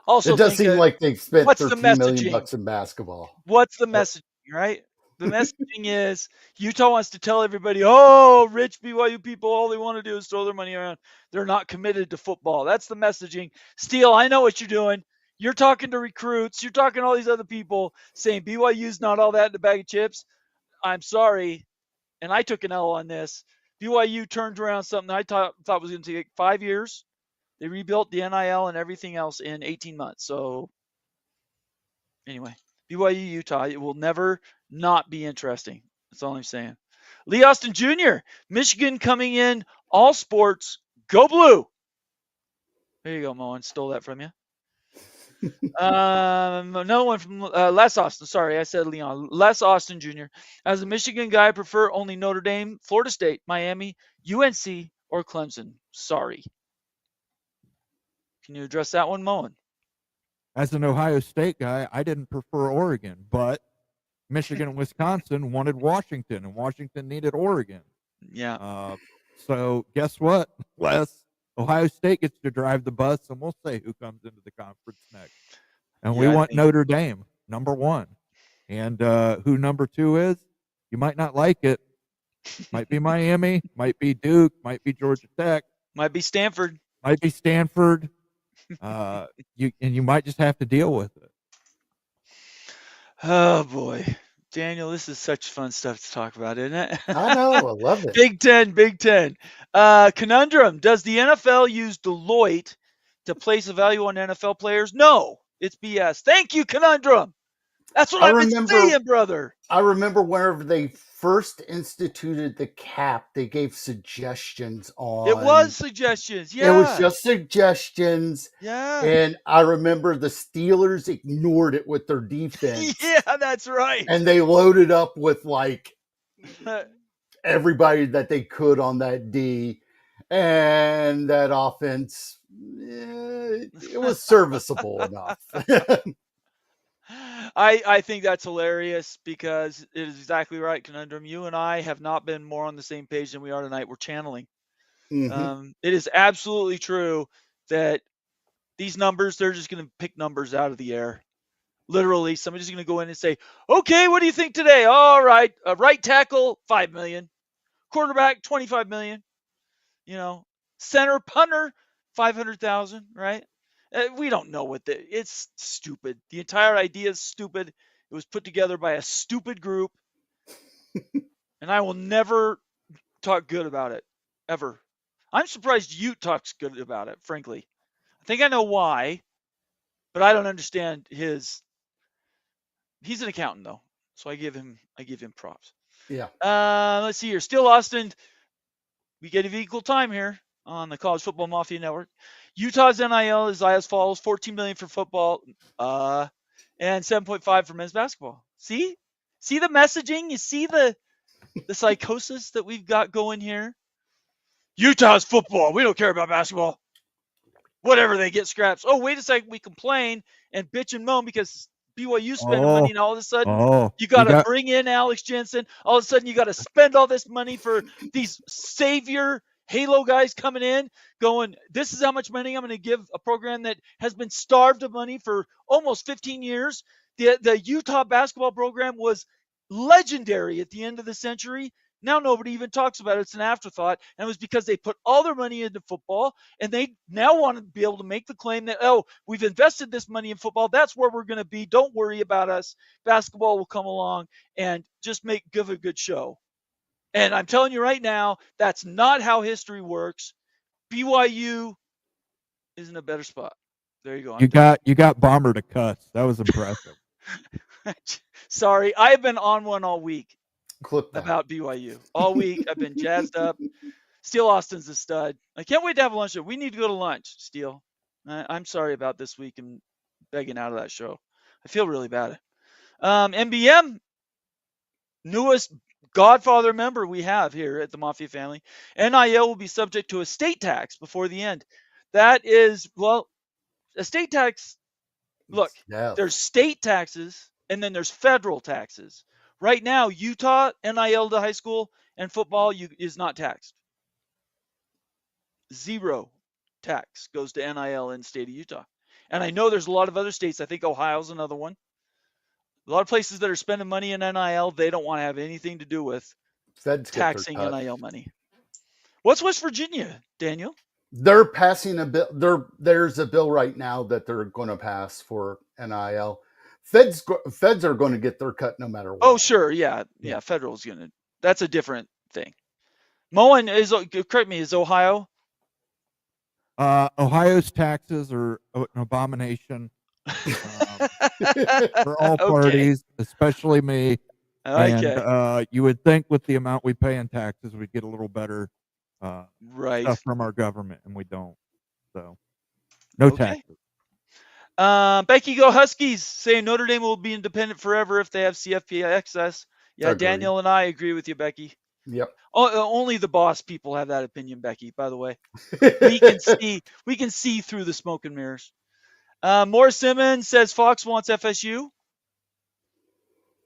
Also, it does seem like they've spent $13 million in basketball. What's the messaging, right? The messaging is Utah wants to tell everybody, oh, rich BYU people, all they want to do is throw their money around. They're not committed to football. That's the messaging. Steele, I know what you're doing. You're talking to recruits. You're talking to all these other people saying BYU's not all that in the bag of chips. I'm sorry, and I took an L on this. BYU turned around something I thought was going to take 5 years. They rebuilt the NIL and everything else in 18 months. So anyway, BYU, Utah, it will never not be interesting. That's all I'm saying. Lee Austin Jr., Michigan coming in, all sports, go blue. There you go, Moen. Stole that from you. Another one from Les Austin. Sorry, I said Leon. Les Austin Jr. As a Michigan guy, I prefer only Notre Dame, Florida State, Miami, UNC, or Clemson. Sorry. Can you address that one, Moen? As an Ohio State guy, I didn't prefer Oregon, but Michigan and Wisconsin wanted Washington, and Washington needed Oregon. Yeah. So guess what, Les? Ohio State gets to drive the bus, and we'll say who comes into the conference next. And we want Notre Dame, number 1. And who number 2 is? You might not like it. Might be Miami, might be Duke, might be Georgia Tech. Might be Stanford. Might be Stanford. You might just have to deal with it. Oh boy, Daniel, this is such fun stuff to talk about, isn't it? I know, I love it. Big Ten. Conundrum: does the NFL use Deloitte to place a value on NFL players? No, it's BS. Thank you, Conundrum. That's what I've been saying, brother. I remember whenever they first instituted the cap, they gave suggestions on. It was suggestions, yeah. It was just suggestions. Yeah. And I remember the Steelers ignored it with their defense. Yeah, that's right. And they loaded up with like everybody that they could on that D. And that offense, it was serviceable enough. I think that's hilarious because it is exactly right, Conundrum. You and I have not been more on the same page than we are tonight. We're channeling. Mm-hmm. It is absolutely true that these numbers, they're just going to pick numbers out of the air. Literally, somebody's going to go in and say, okay, what do you think today? All right, right tackle, $5 million. Quarterback, $25 million. Center, punter, $500,000, right? We don't know it's stupid. The entire idea is stupid. It was put together by a stupid group. And I will never talk good about it, ever. I'm surprised Ute talks good about it, frankly. I think I know why, but I don't understand he's an accountant though. So I give him props. Yeah. Let's see here. Still Austin. We get equal time here on the College Football Mafia Network. Utah's NIL is as follows: $14 million for football, and $7.5 for men's basketball. See the messaging? You see the psychosis that we've got going here? Utah's football. We don't care about basketball. Whatever, they get scraps. Oh, wait a second. We complain and bitch and moan because BYU spending money, and all of a sudden you got to bring in Alex Jensen. All of a sudden you got to spend all this money for these savior Halo guys coming in going, this is how much money I'm going to give a program that has been starved of money for almost 15 years. The Utah basketball program was legendary at the end of the century. Now nobody even talks about it. It's an afterthought. And it was because they put all their money into football, and they now want to be able to make the claim that, oh, we've invested this money in football. That's where we're going to be. Don't worry about us. Basketball will come along and just give a good show. And I'm telling you right now, that's not how history works. BYU is in a better spot. There you go. You got Bomber to cuss. That was impressive. Sorry, I've been on one all week. Clip that. About BYU. All week, I've been jazzed up. Steele Austin's a stud. I can't wait to have lunch. We need to go to lunch, Steele. I'm sorry about this week and begging out of that show. I feel really bad. MBM, newest Godfather member we have here at the Mafia family. NIL will be subject to a state tax before the end. That is, well, a state tax. Look, there's state taxes and then there's federal taxes. Right now, Utah, NIL to high school and football is not taxed. 0 tax goes to NIL in the state of Utah. And I know there's a lot of other states. I think Ohio's another one. A lot of places that are spending money in NIL, they don't want to have anything to do with taxing NIL money. What's West Virginia, Daniel? They're passing a bill. There's a bill right now that they're going to pass for NIL. Feds are going to get their cut no matter what. Oh, sure. Yeah. Federal's going to. That's a different thing. Moen, correct me, is Ohio? Ohio's taxes are an abomination for all parties, especially me. Okay. And you would think with the amount we pay in taxes, we'd get a little better stuff from our government, and we don't. So, no taxes. Becky Go Huskies saying Notre Dame will be independent forever if they have CFP access. Yeah, Agreed. Daniel and I agree with you, Becky. Yep. Only the boss people have that opinion, Becky, by the way. we can see through the smoke and mirrors. Morris Simmons says Fox wants FSU.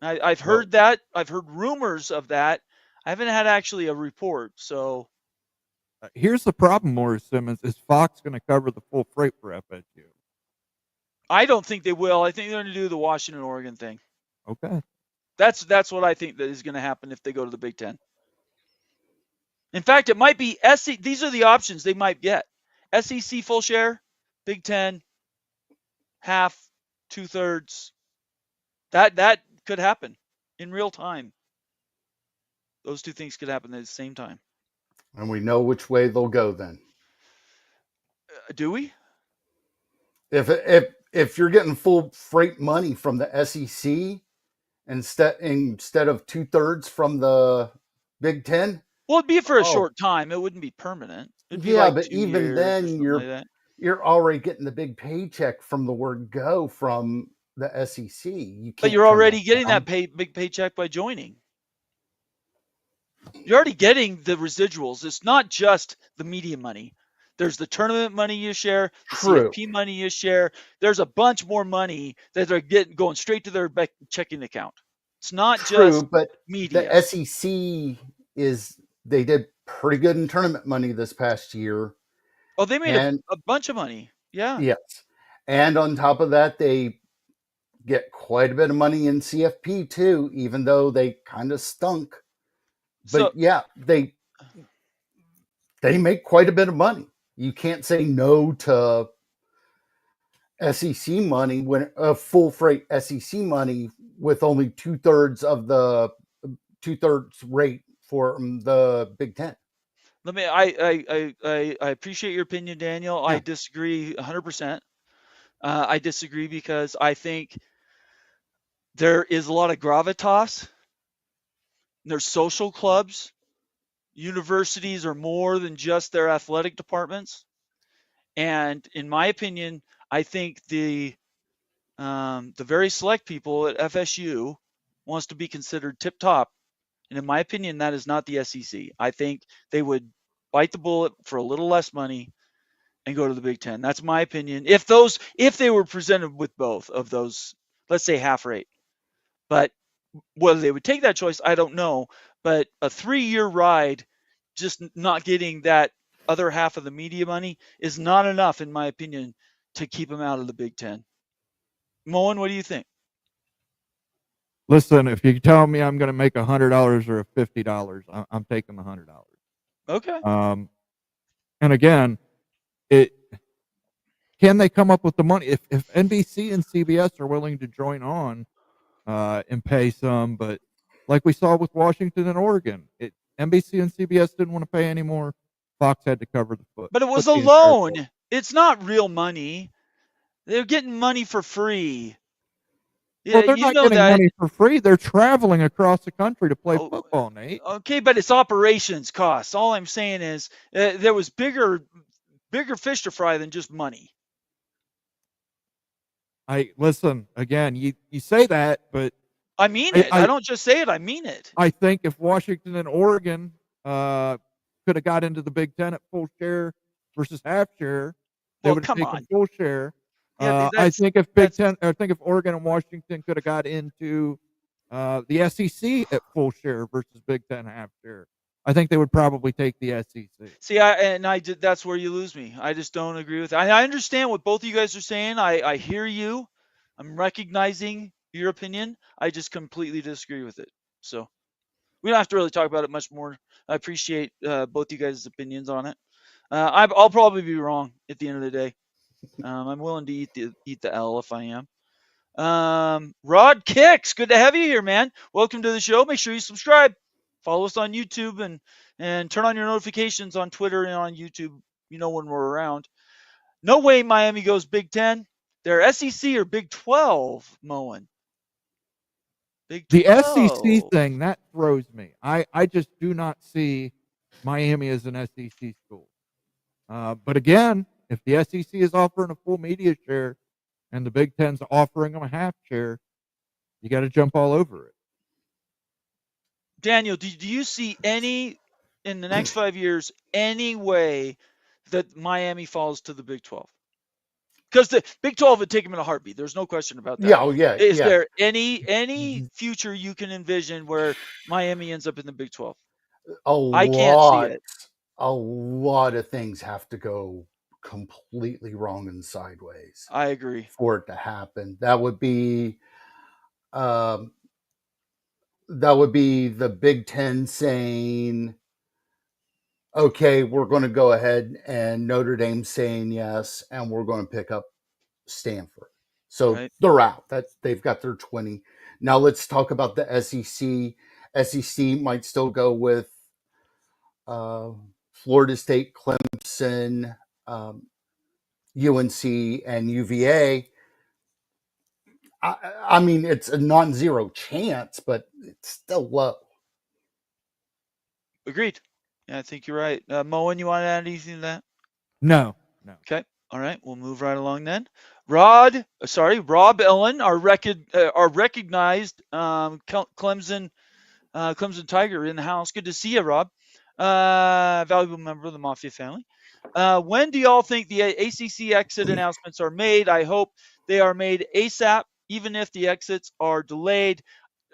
I've heard that. I've heard rumors of that. I haven't had actually a report. So here's the problem, Morris Simmons. Is Fox going to cover the full freight for FSU? I don't think they will. I think they're going to do the Washington, Oregon thing. Okay. That's what I think that is going to happen if they go to the Big Ten. In fact, it might be SEC. These are the options they might get: SEC full share, Big Ten half, 2/3. That could happen in real time. Those two things could happen at the same time. And we know which way they'll go then. Do we? If you're getting full freight money from the SEC instead of 2/3 from the Big Ten. Well, it'd be for a short time. It wouldn't be permanent. It'd be yeah, like but 2 even years then, like you're already getting the big paycheck from the word go from the SEC. But you're already getting that big paycheck by joining. You're already getting the residuals. It's not just the media money. There's the tournament money you share, the CFP money you share. There's a bunch more money that they're going straight to their checking account. It's not just but media. The SEC they did pretty good in tournament money this past year. Oh, they made a bunch of money. Yeah. Yes. And on top of that, they get quite a bit of money in CFP too, even though they kind of stunk. But they make quite a bit of money. You can't say no to SEC money when full freight SEC money with only 2/3 of the 2/3 rate for the Big Ten. I appreciate your opinion, Daniel. Yeah. I disagree 100%. I disagree because I think there is a lot of gravitas. There's social clubs. Universities are more than just their athletic departments. And in my opinion, I think the very select people at FSU wants to be considered tip top. And in my opinion, that is not the SEC. I think they would bite the bullet for a little less money and go to the Big Ten. That's my opinion. If they were presented with both of those, let's say half rate. But whether they would take that choice, I don't know. But a 3-year ride, just not getting that other half of the media money is not enough, in my opinion, to keep them out of the Big Ten. Moen, what do you think? Listen, if you tell me I'm going to make $100 or $50, I'm taking the $100. Okay. And again, can they come up with the money? If NBC and CBS are willing to join on and pay some, but like we saw with Washington and Oregon, NBC and CBS didn't want to pay anymore. Fox had to cover the foot. But it was a loan. It's not real money. They're getting money for free. Well, they're not getting money for free. They're traveling across the country to play football, Nate. Okay, but it's operations costs. All I'm saying is there was bigger fish to fry than just money. Listen again. You say that, but I mean it. I don't just say it. I mean it. I think if Washington and Oregon could have got into the Big Ten at full share versus half share, they would have taken full share. Yeah, I think if Oregon and Washington could have got into the SEC at full share versus Big Ten half share, I think they would probably take the SEC. See, that's where you lose me. I just don't agree with that. I understand what both of you guys are saying. I hear you. I'm recognizing your opinion. I just completely disagree with it. So we don't have to really talk about it much more. I appreciate both you guys' opinions on it. I'll probably be wrong at the end of the day. I'm willing to eat the L if I am. Rod Kicks, good to have you here, man. Welcome to the show. Make sure you subscribe. Follow us on YouTube and turn on your notifications on Twitter and on YouTube. You know when we're around. No way Miami goes Big Ten. They're SEC or Big 12, Moen. Big 12. The SEC thing, that throws me. I just do not see Miami as an SEC school. But again, if the SEC is offering a full media share and the Big Ten's offering them a half share, you got to jump all over it. Daniel, do you see in the next 5 years, any way that Miami falls to the Big 12? Because the Big 12 would take them in a heartbeat. There's no question about that. Yeah. Is there any future you can envision where Miami ends up in the Big 12? I can't see it. A lot of things have to go completely wrong and sideways. I agree. For it to happen. That would be the Big Ten saying okay, we're going to go ahead and Notre Dame saying yes, and we're going to pick up Stanford. So Right. they're out. They've got their 20. Now let's talk about the SEC. SEC might still go with Florida State, Clemson, UNC, and UVA. I mean, it's a non-zero chance, but it's still low. Agreed. Yeah, I think you're right. Moen, you want to add anything to that? No. Okay. All right. We'll move right along then. Rob Ellen, our recognized Clemson Tiger in the house. Good to see you, Rob. Valuable member of the Mafia family. When do y'all think the ACC exit announcements are made? I hope they are made ASAP, even if the exits are delayed.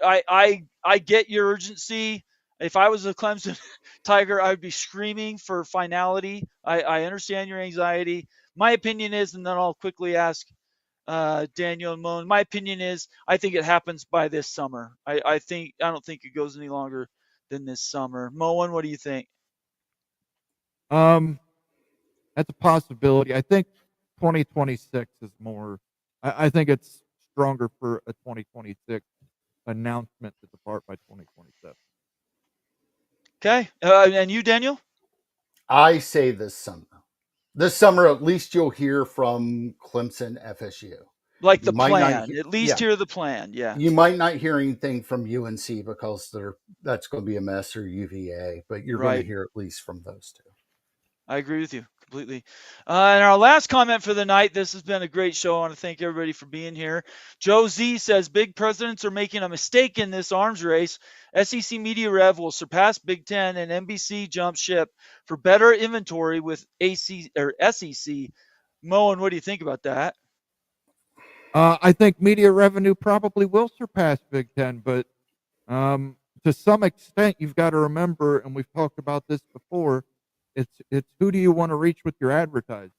I get your urgency. If I was a Clemson Tiger, I would be screaming for finality. I understand your anxiety. My opinion is, and then I'll quickly ask Daniel and Moen. My opinion is, I think it happens by this summer. I don't think it goes any longer than this summer. Moen, what do you think? That's a possibility. I think 2026 is more. I think it's stronger for a 2026 announcement to depart by 2027. Okay, and you, Daniel? I say this summer. This summer, at least you'll hear from Clemson, FSU. Like the plan, at least hear the plan. Yeah. You might not hear anything from UNC because that's going to be a mess, or UVA, but you're going to hear at least from those two. I agree with you completely. And our last comment for the night. This has been a great show. I want to thank everybody for being here. Joe Z says big presidents are making a mistake in this arms race. SEC Media Rev will surpass Big Ten, and NBC jump ship for better inventory with SEC. Moen, what do you think about that? I think media revenue probably will surpass Big Ten, but to some extent, you've got to remember, and we've talked about this before, it's who do you want to reach with your advertising?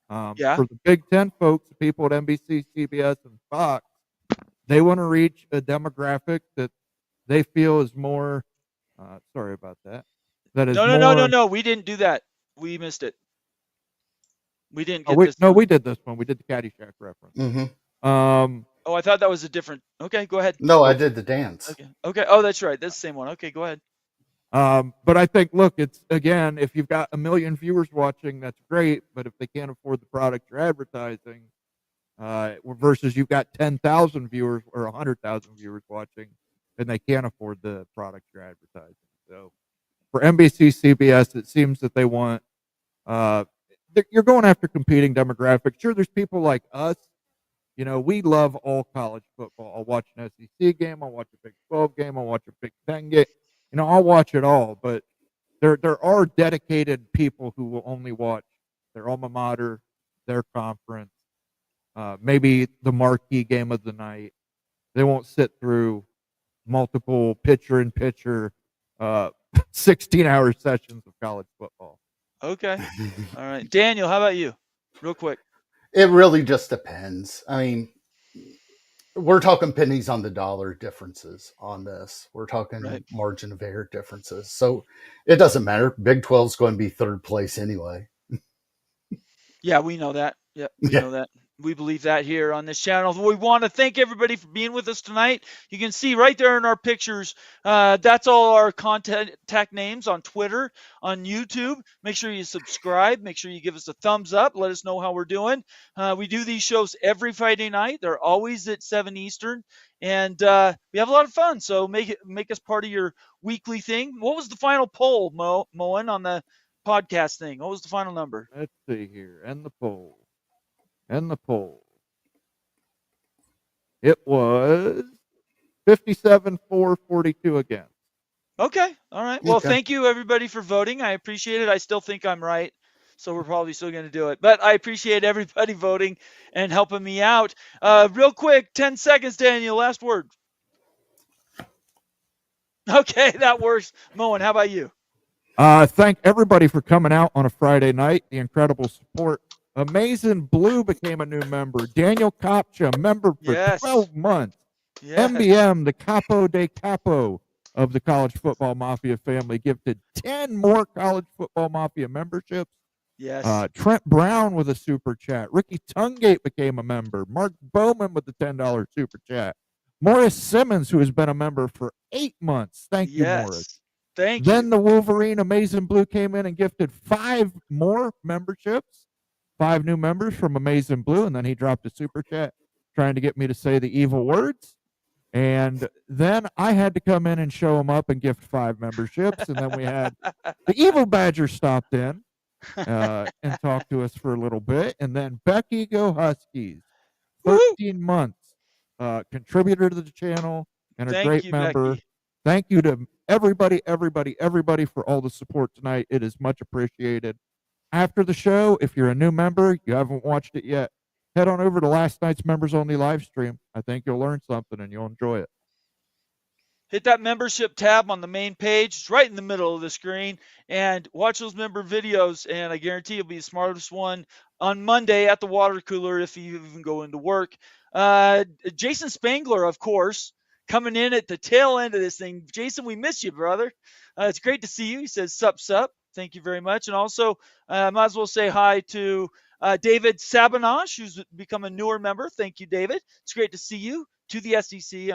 For the Big Ten folks, the people at NBC, CBS, and Fox, they want to reach a demographic that they feel is more. Sorry about that. That is no. We didn't do that. We missed it. We didn't get this. No, we did this one. We did the Caddyshack reference. Mm-hmm. I thought that was a different. Okay, go ahead. No, I did the dance. Okay. Oh, that's right. That's the same one. Okay, go ahead. But I think, look, it's again, if you've got 1 million viewers watching, that's great. But if they can't afford the product you're advertising, versus you've got 10,000 viewers or 100,000 viewers watching, and they can't afford the product you're advertising. So for NBC, CBS, it seems that they want. You're going after competing demographics. Sure, there's people like us. You know, we love all college football. I'll watch an SEC game. I'll watch a Big 12 game. I'll watch a Big 10 game. You know, I'll watch it all. But there are dedicated people who will only watch their alma mater, their conference, maybe the marquee game of the night. They won't sit through multiple pitcher-in-pitcher 16-hour sessions of college football. Okay. All right. Daniel, how about you? Real quick. It really just depends. I mean, we're talking pennies on the dollar differences on this. We're talking margin of error differences. So it doesn't matter. Big 12 is going to be third place anyway. Yeah, we know that. Yeah, we know that. We believe that here on this channel. We want to thank everybody for being with us tonight. You can see right there in our pictures, that's all our contact names on Twitter, on YouTube. Make sure you subscribe. Make sure you give us a thumbs up. Let us know how we're doing. We do these shows every Friday night. They're always at 7 Eastern. And we have a lot of fun. So make us part of your weekly thing. What was the final poll, Moen, on the podcast thing? What was the final number? Let's see here. And the poll. It was 57-4-42 again. Okay. All right. Well, thank you, everybody, for voting. I appreciate it. I still think I'm right, so we're probably still going to do it. But I appreciate everybody voting and helping me out. Real quick, 10 seconds, Daniel. Last word. Okay, that works. Moen, how about you? Thank everybody for coming out on a Friday night. The incredible support. Amazing Blue became a new member. Daniel Kopcha, member for 12 months. Yes. MBM, the Capo de Capo. of the College Football Mafia family gifted 10 more College Football Mafia memberships. Yes. Trent Brown with a super chat. Ricky Tungate became a member. Mark Bowman with the $10 super chat. Morris Simmons, who has been a member for 8 months. Thank you, Morris. Thank Then you. the Wolverine Amazing Blue came in and gifted 5 more memberships. 5 new members from Amazing Blue, and then he dropped a super chat trying to get me to say the evil words. And then I had to come in and show him up and gift 5 memberships. And then we had the Evil Badger stopped in and talked to us for a little bit. And then Becky Go Huskies, 13 months, contributor to the channel and a Thank great you, member. Becky. Thank you to everybody for all the support tonight. It is much appreciated. After the show, if you're a new member, you haven't watched it yet, head on over to last night's members only live stream. I think you'll learn something and you'll enjoy it. Hit that membership tab on the main page. It's right in the middle of the screen. And watch those member videos. And I guarantee you'll be the smartest one on Monday at the water cooler if you even go into work. Jason Spangler, of course, coming in at the tail end of this thing. Jason, we miss you, brother. It's great to see you. He says, sup. Thank you very much. And also, might as well say hi to David Sabanash, who's become a newer member. Thank you, David. It's great to see you. To the SEC.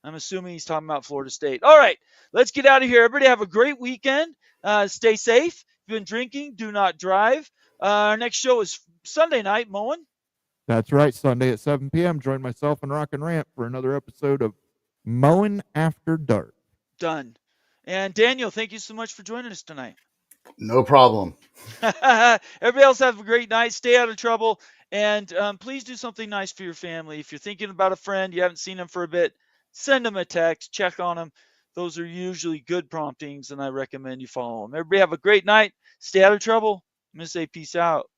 I'm assuming he's talking about Florida State. All right, let's get out of here. Everybody have a great weekend. Stay safe. If you've been drinking, do not drive. Our next show is Sunday night, Moen. That's right, Sunday at 7 p.m. Join myself and Rock and Rant for another episode of Moen After Dark. Done. And Daniel, thank you so much for joining us tonight. No problem. Everybody else have a great night. Stay out of trouble. And please do something nice for your family. If you're thinking about a friend, you haven't seen them for a bit, send them a text, check on them. Those are usually good promptings, and I recommend you follow them. Everybody have a great night. Stay out of trouble. I'm going to say peace out.